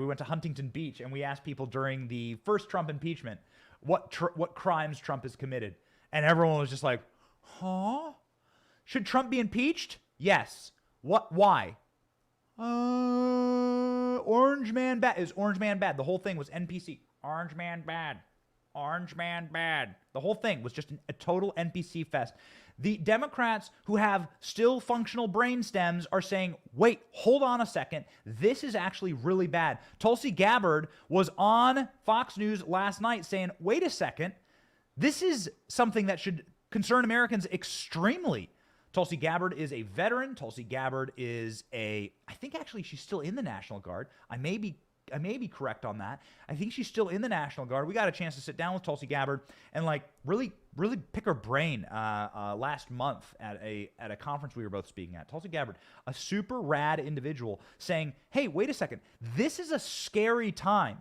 went to Huntington Beach, and we asked people during the first Trump impeachment what crimes Trump has committed. And everyone was just like, huh? Should Trump be impeached? Yes. What? Why? Orange Man bad. Is Orange Man bad? The whole thing was NPC. Orange Man bad. Orange man bad. The whole thing was just a total NPC fest. The Democrats who have still functional brain stems are saying, wait, hold on a second. This is actually really bad. Tulsi Gabbard was on Fox News last night saying, wait a second. This is something that should concern Americans extremely. Tulsi Gabbard is a veteran. Tulsi Gabbard is I think actually she's still in the National Guard. I may be correct on that. I think she's still in the National Guard. We got a chance to sit down with Tulsi Gabbard and like really pick her brain last month at a conference we were both speaking at. Tulsi Gabbard, a super rad individual, saying, hey, wait a second. This is a scary time.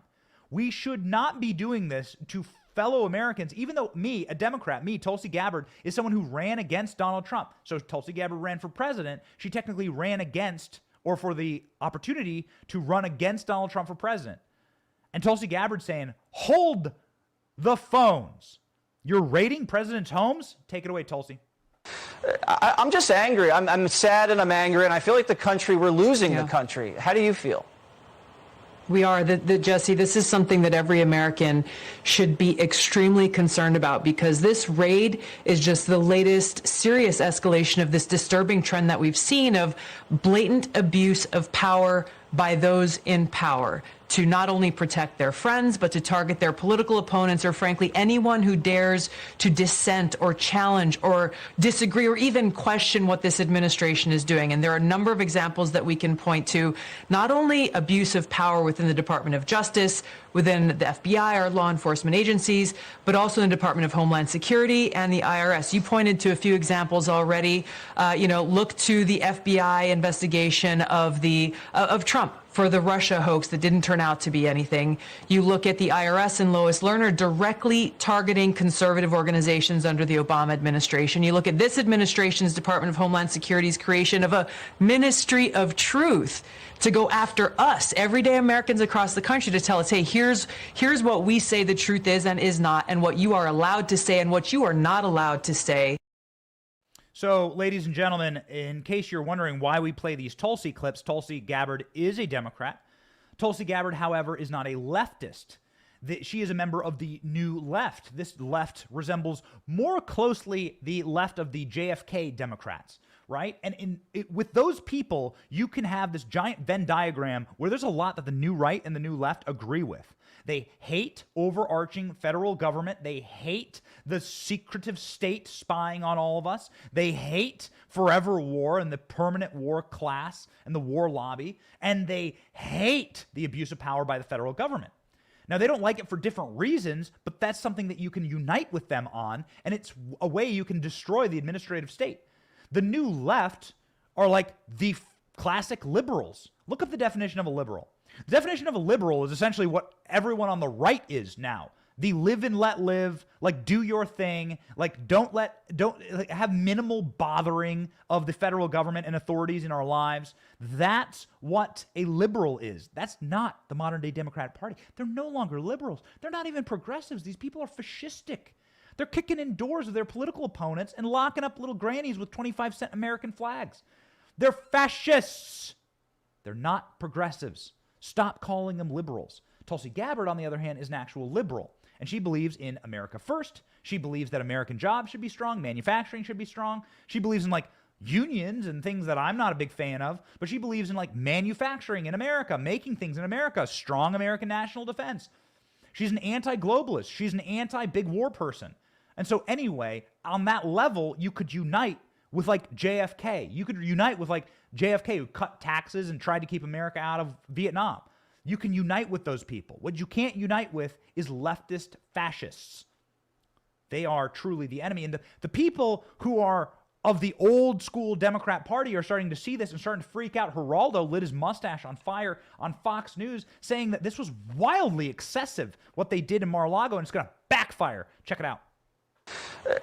We should not be doing this to fellow Americans, even though a Democrat, Tulsi Gabbard, is someone who ran against Donald Trump. So Tulsi Gabbard ran for president. She technically ran against, or for the opportunity to run against Donald Trump for president. And Tulsi Gabbard saying, hold the phones. You're raiding presidents' homes? Take it away, Tulsi. I'm just angry. I'm sad and I'm angry, and I feel like we're losing the country. How do you feel? We are. Jesse, this is something that every American should be extremely concerned about, because this raid is just the latest serious escalation of this disturbing trend that we've seen of blatant abuse of power by those in power to not only protect their friends, but to target their political opponents, or frankly, anyone who dares to dissent or challenge or disagree or even question what this administration is doing. And there are a number of examples that we can point to, not only abuse of power within the Department of Justice, within the FBI, our law enforcement agencies, but also in the Department of Homeland Security and the IRS. You pointed to a few examples already. Look to the FBI investigation of Trump for the Russia hoax that didn't turn out to be anything. You look at the IRS and Lois Lerner directly targeting conservative organizations under the Obama administration. You look at this administration's Department of Homeland Security's creation of a Ministry of Truth to go after us, everyday Americans across the country, to tell us, hey, here's what we say the truth is and is not, and what you are allowed to say and what you are not allowed to say. So, ladies and gentlemen, in case you're wondering why we play these Tulsi clips, Tulsi Gabbard is a Democrat. Tulsi Gabbard, however, is not a leftist. She is a member of the New Left. This left resembles more closely the left of the JFK Democrats, right? And with those people, you can have this giant Venn diagram where there's a lot that the New Right and the New Left agree with. They hate overarching federal government. They hate the secretive state spying on all of us. They hate forever war and the permanent war class and the war lobby. And they hate the abuse of power by the federal government. Now, they don't like it for different reasons, but that's something that you can unite with them on, and it's a way you can destroy the administrative state. The New Left are like the classic liberals. Look up the definition of a liberal. The definition of a liberal is essentially what everyone on the right is now. The live and let live, like do your thing, like don't have minimal bothering of the federal government and authorities in our lives. That's what a liberal is. That's not the modern day Democratic Party. They're no longer liberals. They're not even progressives. These people are fascistic. They're kicking in doors of their political opponents and locking up little grannies with 25-cent American flags. They're fascists. They're not progressives. Stop calling them liberals. Tulsi Gabbard, on the other hand, is an actual liberal. And she believes in America first. She believes that American jobs should be strong. Manufacturing should be strong. She believes in like unions and things that I'm not a big fan of. But she believes in like manufacturing in America, making things in America, strong American national defense. She's an anti-globalist. She's an anti-big war person. And so anyway, on that level, you could unite with like JFK. You could unite with like JFK, who cut taxes and tried to keep America out of Vietnam. You can unite with those people. What you can't unite with is leftist fascists. They are truly the enemy. And the people who are of the old school Democrat Party are starting to see this and starting to freak out. Geraldo lit his mustache on fire on Fox News, saying that this was wildly excessive, what they did in Mar-a-Lago, and it's going to backfire. Check it out.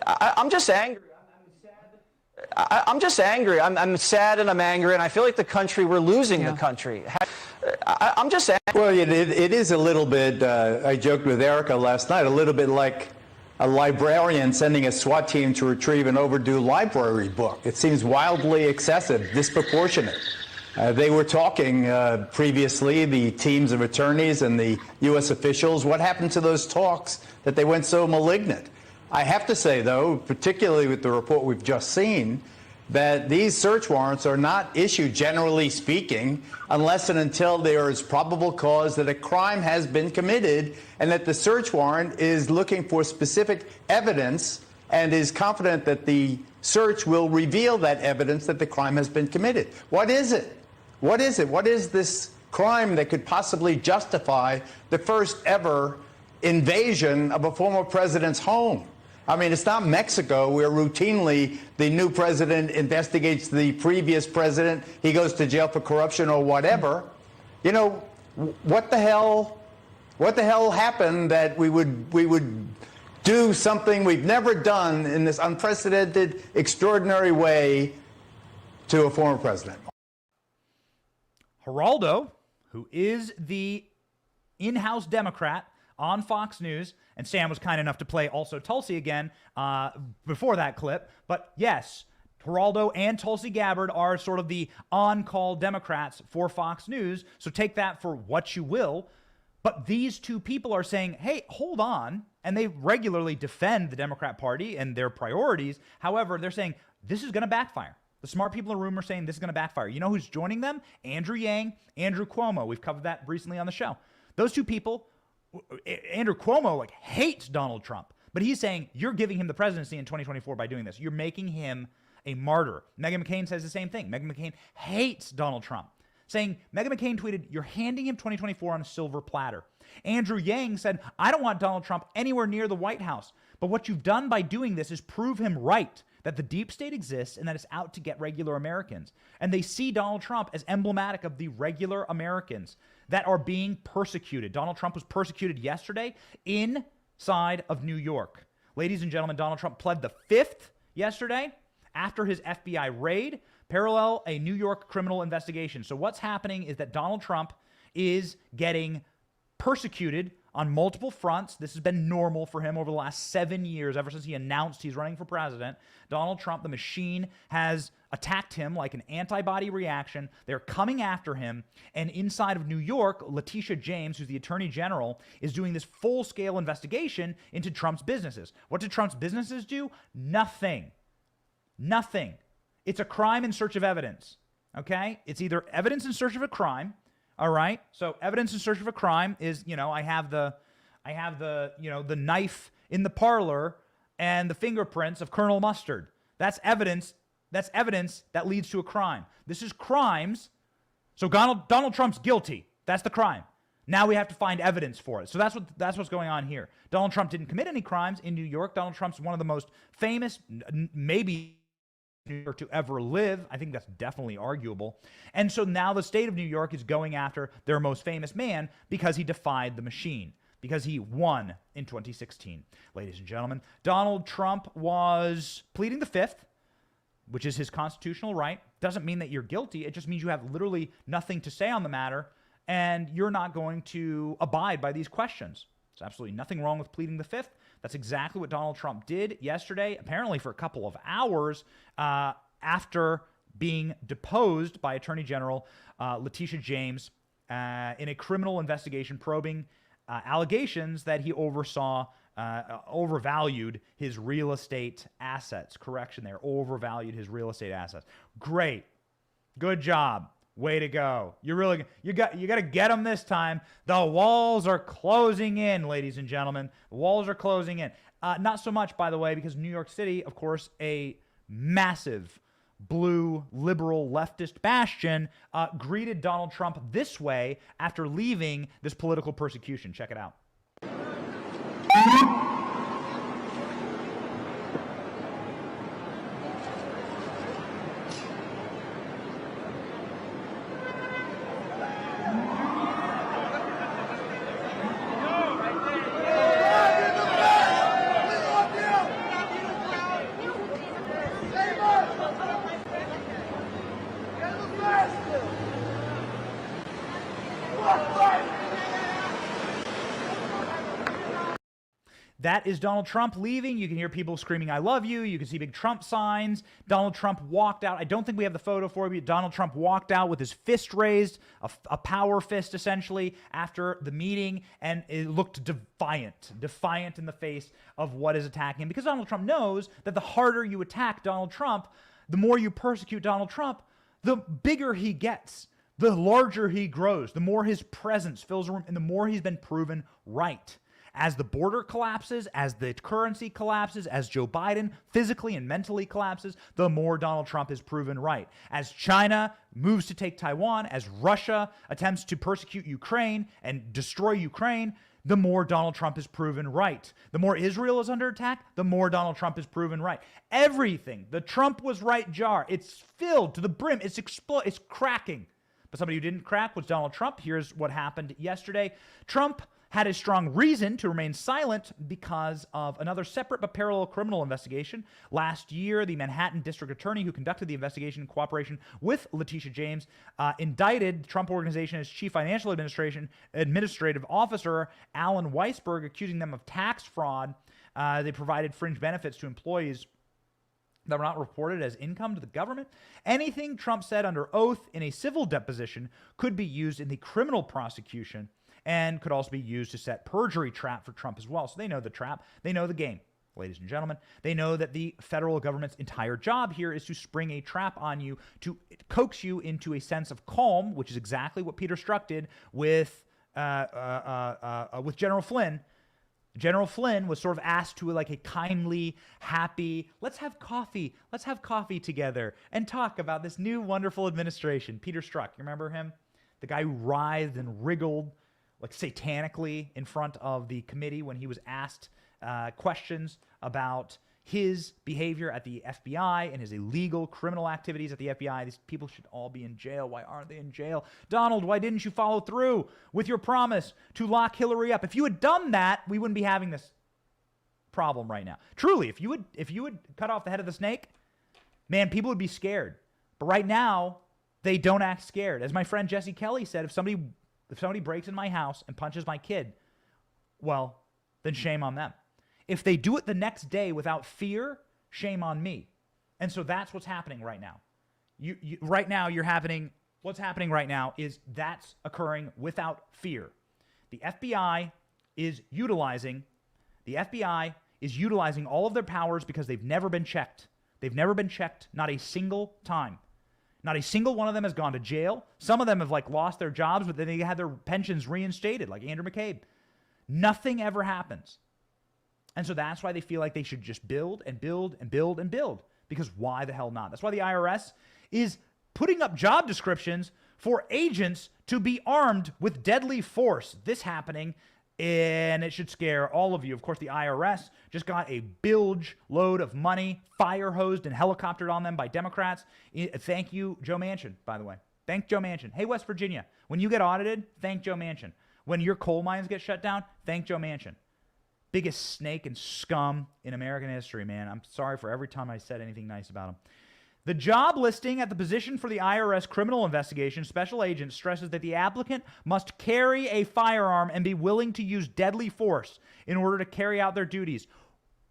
I'm just angry. I'm just angry. I'm sad and I'm angry, and I feel like we're losing the country. I'm just angry. Well, it is a little bit, I joked with Erica last night, a little bit like a librarian sending a SWAT team to retrieve an overdue library book. It seems wildly excessive, disproportionate. They were talking previously, the teams of attorneys and the U.S. officials. What happened to those talks that they went so malignant? I have to say, though, particularly with the report we've just seen, that these search warrants are not issued, generally speaking, unless and until there is probable cause that a crime has been committed and that the search warrant is looking for specific evidence and is confident that the search will reveal that evidence that the crime has been committed. What is it? What is it? What is this crime that could possibly justify the first ever invasion of a former president's home? I mean, it's not Mexico where routinely the new president investigates the previous president. He goes to jail for corruption or whatever. You know, what the hell happened that we would do something we've never done in this unprecedented, extraordinary way to a former president? Geraldo, who is the in-house Democrat on Fox News, and Sam was kind enough to play also Tulsi again before that clip. But yes, Geraldo and Tulsi Gabbard are sort of the on-call Democrats for Fox News. So take that for what you will. But these two people are saying, hey, hold on. And they regularly defend the Democrat Party and their priorities. However, they're saying this is going to backfire. The smart people in the room are saying this is going to backfire. You know who's joining them? Andrew Yang, Andrew Cuomo. We've covered that recently on the show. Those two people, Andrew Cuomo hates Donald Trump, but he's saying you're giving him the presidency in 2024 by doing this. You're making him a martyr. Meghan McCain says the same thing. Meghan McCain hates Donald Trump, saying Meghan McCain tweeted, "You're handing him 2024 on a silver platter." Andrew Yang said, "I don't want Donald Trump anywhere near the White House, but what you've done by doing this is prove him right, that the deep state exists and that it's out to get regular Americans." And they see Donald Trump as emblematic of the regular Americans that are being persecuted. Donald Trump was persecuted yesterday inside of New York. Ladies and gentlemen, Donald Trump pled the fifth yesterday after his FBI raid, parallel a New York criminal investigation. So what's happening is that Donald Trump is getting persecuted on multiple fronts. This has been normal for him over the last 7 years, ever since he announced he's running for president. Donald Trump, the machine, has attacked him like an antibody reaction. They're coming after him. And inside of New York, Letitia James, who's the attorney general, is doing this full-scale investigation into Trump's businesses. What did Trump's businesses do? Nothing. Nothing. It's a crime in search of evidence, okay? It's either evidence in search of a crime. All right. So evidence in search of a crime is, I have the knife in the parlor and the fingerprints of Colonel Mustard. That's evidence. That's evidence that leads to a crime. This is crimes. So Donald Trump's guilty. That's the crime. Now we have to find evidence for it. So that's what's going on here. Donald Trump didn't commit any crimes in New York. Donald Trump's one of the most famous, maybe New York to ever live. I think that's definitely arguable. And so now the state of New York is going after their most famous man because he defied the machine, because he won in 2016. Ladies and gentlemen, Donald Trump was pleading the fifth, which is his constitutional right. Doesn't mean that you're guilty. It just means you have literally nothing to say on the matter and you're not going to abide by these questions. There's absolutely nothing wrong with pleading the fifth. That's exactly what Donald Trump did yesterday, apparently for a couple of hours after being deposed by Attorney General Letitia James in a criminal investigation probing allegations that he overvalued his real estate assets. Correction there, overvalued his real estate assets. Great. Good job. Way to go. You got to get them this time. The walls are closing in, ladies and gentlemen. The walls are closing in. Not so much, by the way, because New York City, of course, a massive blue liberal leftist bastion, greeted Donald Trump this way after leaving this political persecution. Check it out. that is Donald Trump leaving. You can hear people screaming, "I love you." You can see big Trump signs. Donald Trump walked out. I don't think we have the photo for you. Donald Trump walked out with his fist raised, a power fist essentially, after the meeting, and it looked defiant in the face of what is attacking him. Because Donald Trump knows that the harder you attack Donald Trump, the more you persecute Donald Trump, the bigger he gets, the larger he grows, the more his presence fills a room, and the more he's been proven right. As the border collapses, as the currency collapses, as Joe Biden physically and mentally collapses, the more Donald Trump is proven right. As China moves to take Taiwan, as Russia attempts to persecute Ukraine and destroy Ukraine, the more Donald Trump is proven right. The more Israel is under attack, the more Donald Trump is proven right. Everything, the Trump was right jar, it's filled to the brim, it's cracking. But somebody who didn't crack was Donald Trump. Here's what happened yesterday. Trump had a strong reason to remain silent because of another separate but parallel criminal investigation. Last year, the Manhattan district attorney who conducted the investigation in cooperation with Letitia James indicted the Trump Organization as chief financial administrative officer Alan Weisberg, accusing them of tax fraud. They provided fringe benefits to employees that were not reported as income to the government. Anything Trump said under oath in a civil deposition could be used in the criminal prosecution and could also be used to set perjury trap for Trump as well. So they know the trap. They know the game, ladies and gentlemen. They know that the federal government's entire job here is to spring a trap on you, to coax you into a sense of calm, which is exactly what Peter Strzok did with General Flynn. General Flynn was sort of asked to like a kindly, happy, let's have coffee together and talk about this new wonderful administration. Peter Strzok, you remember him? The guy who writhed and wriggled like satanically in front of the committee when he was asked questions about his behavior at the FBI and his illegal criminal activities at the FBI. These people should all be in jail. Why aren't they in jail? Donald, why didn't you follow through with your promise to lock Hillary up? If you had done that, we wouldn't be having this problem right now. Truly, if you would cut off the head of the snake, man, people would be scared. But right now, they don't act scared. As my friend Jesse Kelly said, if somebody breaks in my house and punches my kid, well, then shame on them. If they do it the next day without fear, shame on me. And so that's what's happening right now. What's happening right now is that's occurring without fear. The FBI is utilizing all of their powers because they've never been checked. They've never been checked, not a single time. Not a single one of them has gone to jail. Some of them have lost their jobs, but then they had their pensions reinstated, like Andrew McCabe. Nothing ever happens. And so that's why they feel like they should just build and build and build and build. Because why the hell not? That's why the IRS is putting up job descriptions for agents to be armed with deadly force. This happening, and it should scare all of you. Of course, the IRS just got a bilge load of money fire hosed and helicoptered on them by Democrats. Thank you, Joe Manchin, by the way. Thank Joe Manchin. Hey, West Virginia, when you get audited, thank Joe Manchin. When your coal mines get shut down, thank Joe Manchin. Biggest snake and scum in American history, man. I'm sorry for every time I said anything nice about him. The job listing at the position for the IRS criminal investigation special agent stresses that the applicant must carry a firearm and be willing to use deadly force in order to carry out their duties.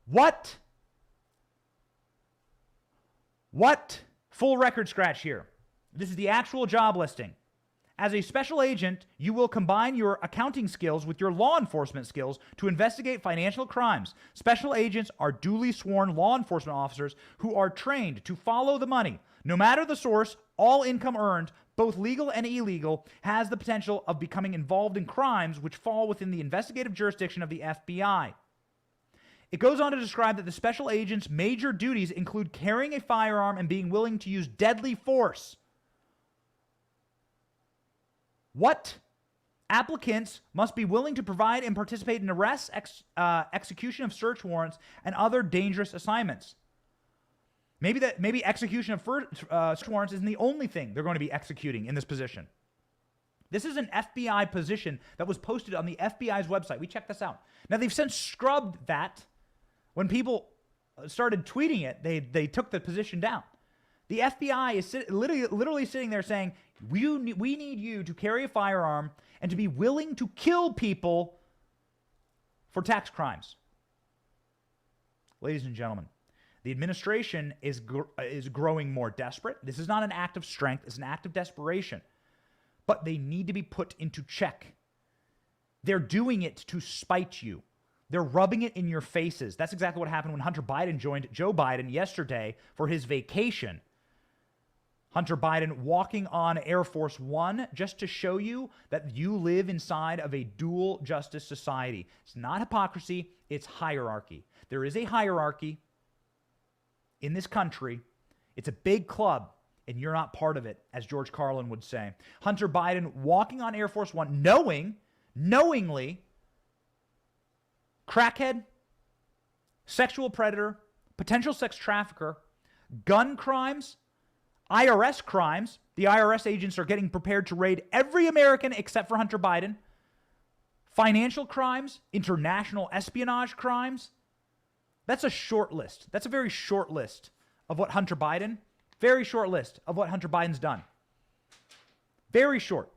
What? Full record scratch here. This is the actual job listing. As a special agent, you will combine your accounting skills with your law enforcement skills to investigate financial crimes. Special agents are duly sworn law enforcement officers who are trained to follow the money. No matter the source, all income earned, both legal and illegal, has the potential of becoming involved in crimes which fall within the investigative jurisdiction of the FBI. It goes on to describe that the special agent's major duties include carrying a firearm and being willing to use deadly force. What? Applicants must be willing to provide and participate in arrests, execution of search warrants, and other dangerous assignments. Maybe execution of search warrants isn't the only thing they're going to be executing in this position. This is an FBI position that was posted on the FBI's website. We checked this out. Now, they've since scrubbed that. When people started tweeting it, they took the position down. The FBI is literally sitting there saying, we need you to carry a firearm and to be willing to kill people for tax crimes. ladies and gentlemen, the administration is growing more desperate. This is not an act of strength. It's an act of desperation. But they need to be put into check. They're doing it to spite you. They're rubbing it in your faces. That's exactly what happened when Hunter Biden joined Joe Biden yesterday for his vacation. Hunter Biden walking on Air Force One just to show you that you live inside of a dual justice society. It's not hypocrisy, it's hierarchy. There is a hierarchy in this country. It's a big club, and you're not part of it, as George Carlin would say. Hunter Biden walking on Air Force One, knowingly, crackhead, sexual predator, potential sex trafficker, gun crimes, IRS crimes. The IRS agents are getting prepared to raid every American except for Hunter Biden. Financial crimes, international espionage crimes. That's a short list. That's a very short list of what Hunter Biden's done. Very short.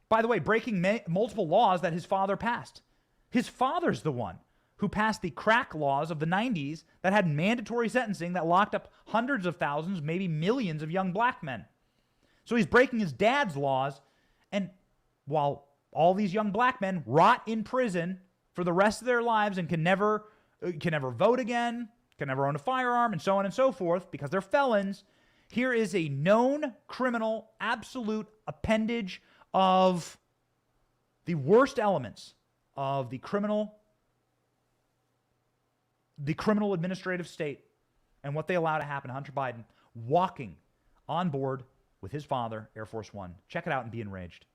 By the way, breaking multiple laws that his father passed. His father's the one who passed the crack laws of the 90s that had mandatory sentencing that locked up hundreds of thousands, maybe millions of young black men. So he's breaking his dad's laws, and while all these young black men rot in prison for the rest of their lives and can never vote again, can never own a firearm, and so on and so forth because they're felons, here is a known criminal, absolute appendage of the worst elements of the criminal administrative state and what they allow to happen. Hunter Biden walking on board with his father, Air Force One. Check it out and be enraged.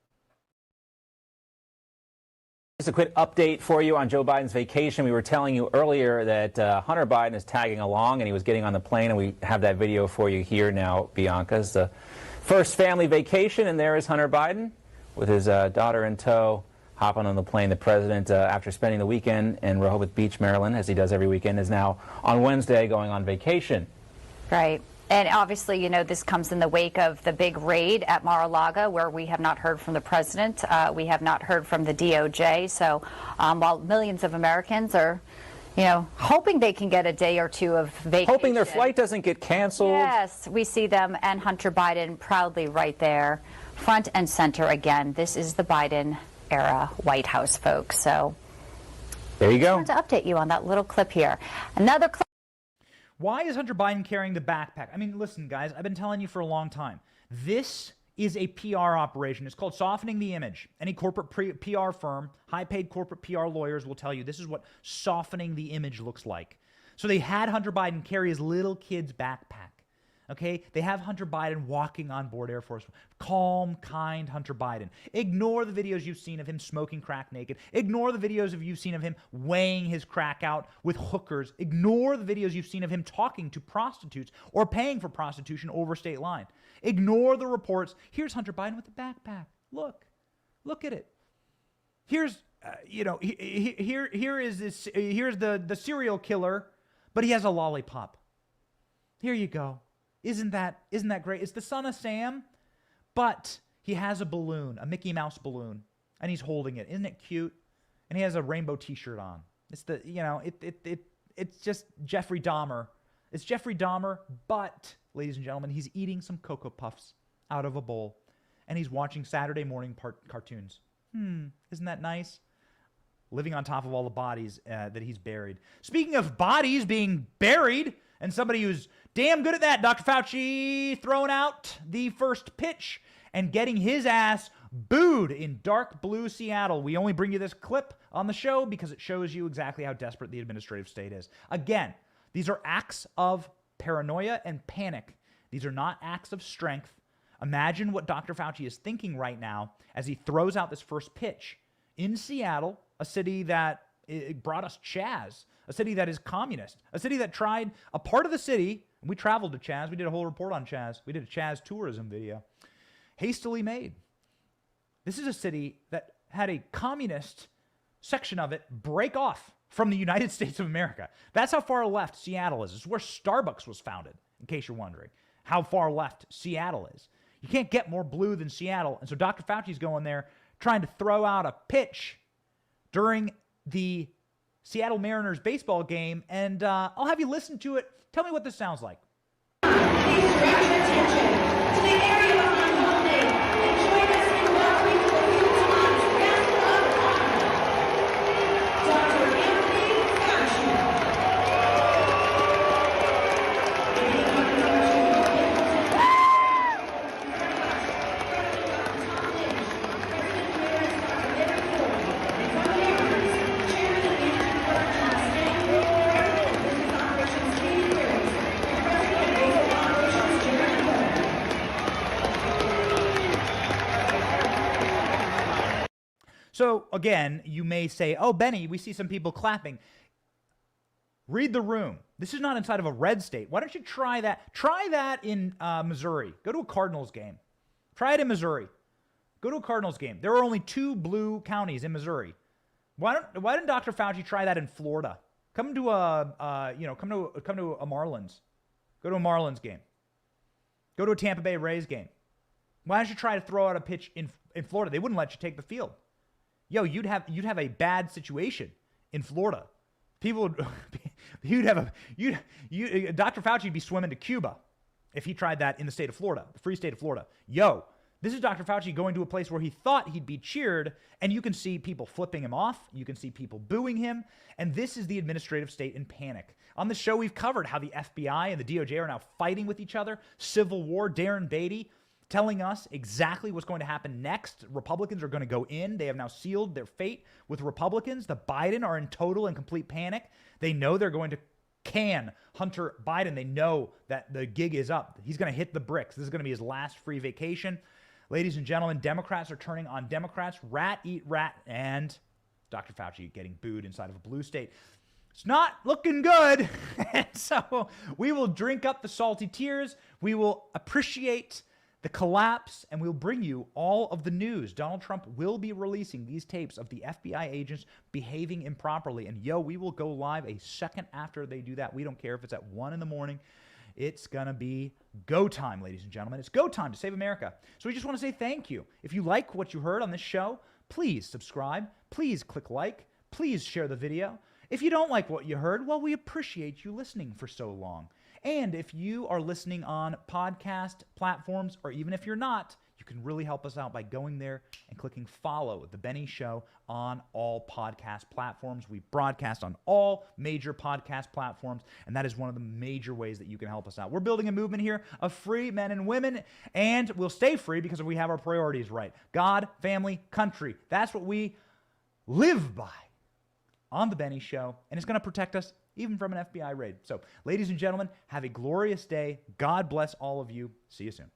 Just a quick update for you on Joe Biden's vacation. We were telling you earlier that Hunter Biden is tagging along and he was getting on the plane, and we have that video for you here now, Bianca. It's the first family vacation, and there is Hunter Biden with his daughter in tow, hopping on the plane. The president, after spending the weekend in Rehoboth Beach, Maryland, as he does every weekend, is now on Wednesday going on vacation. Right. And obviously, you know, this comes in the wake of the big raid at Mar-a-Lago, where we have not heard from the president. We have not heard from the DOJ. So while millions of Americans are, you know, hoping they can get a day or two of vacation. Hoping their flight doesn't get canceled. Yes, we see them and Hunter Biden proudly right there, front and center again. This is the Biden era White House, folks. So there you go. I wanted to update you on that little clip here. Another clip. Why is Hunter Biden carrying the backpack? I mean, listen, guys, I've been telling you for a long time. This is a PR operation. It's called softening the image. Any corporate PR firm, high-paid corporate PR lawyers will tell you this is what softening the image looks like. So they had Hunter Biden carry his little kid's backpack. Okay, they have Hunter Biden walking on board Air Force One. Calm, kind Hunter Biden. Ignore the videos you've seen of him smoking crack naked. Ignore the videos you've seen of him weighing his crack out with hookers. Ignore the videos you've seen of him talking to prostitutes or paying for prostitution over state line. Ignore the reports. Here's Hunter Biden with the backpack. Look at it. Here's, here's the serial killer, but he has a lollipop. Here you go. Isn't that great? It's the son of Sam, but he has a balloon, a Mickey Mouse balloon, and he's holding it. Isn't it cute? And he has a rainbow T-shirt on. It's it's just Jeffrey Dahmer. It's Jeffrey Dahmer, but, ladies and gentlemen, he's eating some Cocoa Puffs out of a bowl, and he's watching Saturday morning cartoons. Isn't that nice? Living on top of all the bodies that he's buried. Speaking of bodies being buried, and somebody who's damn good at that, Dr. Fauci throwing out the first pitch and getting his ass booed in dark blue Seattle. We only bring you this clip on the show because it shows you exactly how desperate the administrative state is. Again, these are acts of paranoia and panic. These are not acts of strength. Imagine what Dr. Fauci is thinking right now as he throws out this first pitch in Seattle, a city that brought us Chaz, a city that is communist, a city that tried a part of the city. And we traveled to Chaz. We did a whole report on Chaz. We did a Chaz tourism video. Hastily made. This is a city that had a communist section of it break off from the United States of America. That's how far left Seattle is. It's where Starbucks was founded, in case you're wondering how far left Seattle is. You can't get more blue than Seattle. And so Dr. Fauci's going there trying to throw out a pitch during the Seattle Mariners baseball game, and I'll have you listen to it. Tell me what this sounds like. Please direct your attention to the area behind home plate and join us in welcoming to the field tonight's guest of honor, Dr. Anthony Fauci. So again, you may say, oh, Benny, we see some people clapping. Read the room. This is not inside of a red state. Why don't you try that? Try that in Missouri. Go to a Cardinals game. Try it in Missouri. Go to a Cardinals game. There are only 2 blue counties in Missouri. Why didn't Dr. Fauci try that in Florida? Come to a Marlins. Go to a Marlins game. Go to a Tampa Bay Rays game. Why don't you try to throw out a pitch in Florida? They wouldn't let you take the field. Yo, you'd have a bad situation in Florida. People would, Dr. Fauci would be swimming to Cuba if he tried that in the state of Florida, the free state of Florida. Yo, this is Dr. Fauci going to a place where he thought he'd be cheered, and you can see people flipping him off. You can see people booing him, and this is the administrative state in panic. On the show, we've covered how the FBI and the DOJ are now fighting with each other. Civil war. Darren Beattie telling us exactly what's going to happen next. Republicans are going to go in. They have now sealed their fate with Republicans. The Biden are in total and complete panic. They know they're going to can Hunter Biden. They know that the gig is up. He's going to hit the bricks. This is going to be his last free vacation. Ladies and gentlemen, Democrats are turning on Democrats. Rat eat rat. And Dr. Fauci getting booed inside of a blue state. It's not looking good. And so we will drink up the salty tears. We will appreciate the collapse, and we'll bring you all of the news. Donald Trump will be releasing these tapes of the FBI agents behaving improperly. And yo, we will go live a second after they do that. We don't care if it's at 1 in the morning. It's going to be go time, ladies and gentlemen. It's go time to save America. So we just want to say thank you. If you like what you heard on this show, please subscribe. Please click like. Please share the video. If you don't like what you heard, well, we appreciate you listening for so long. And if you are listening on podcast platforms, or even if you're not, you can really help us out by going there and clicking follow The Benny Show on all podcast platforms. We broadcast on all major podcast platforms, and that is one of the major ways that you can help us out. We're building a movement here of free men and women, and we'll stay free because we have our priorities right. God, family, country. That's what we live by on The Benny Show, and it's going to protect us even from an FBI raid. So, ladies and gentlemen, have a glorious day. God bless all of you. See you soon.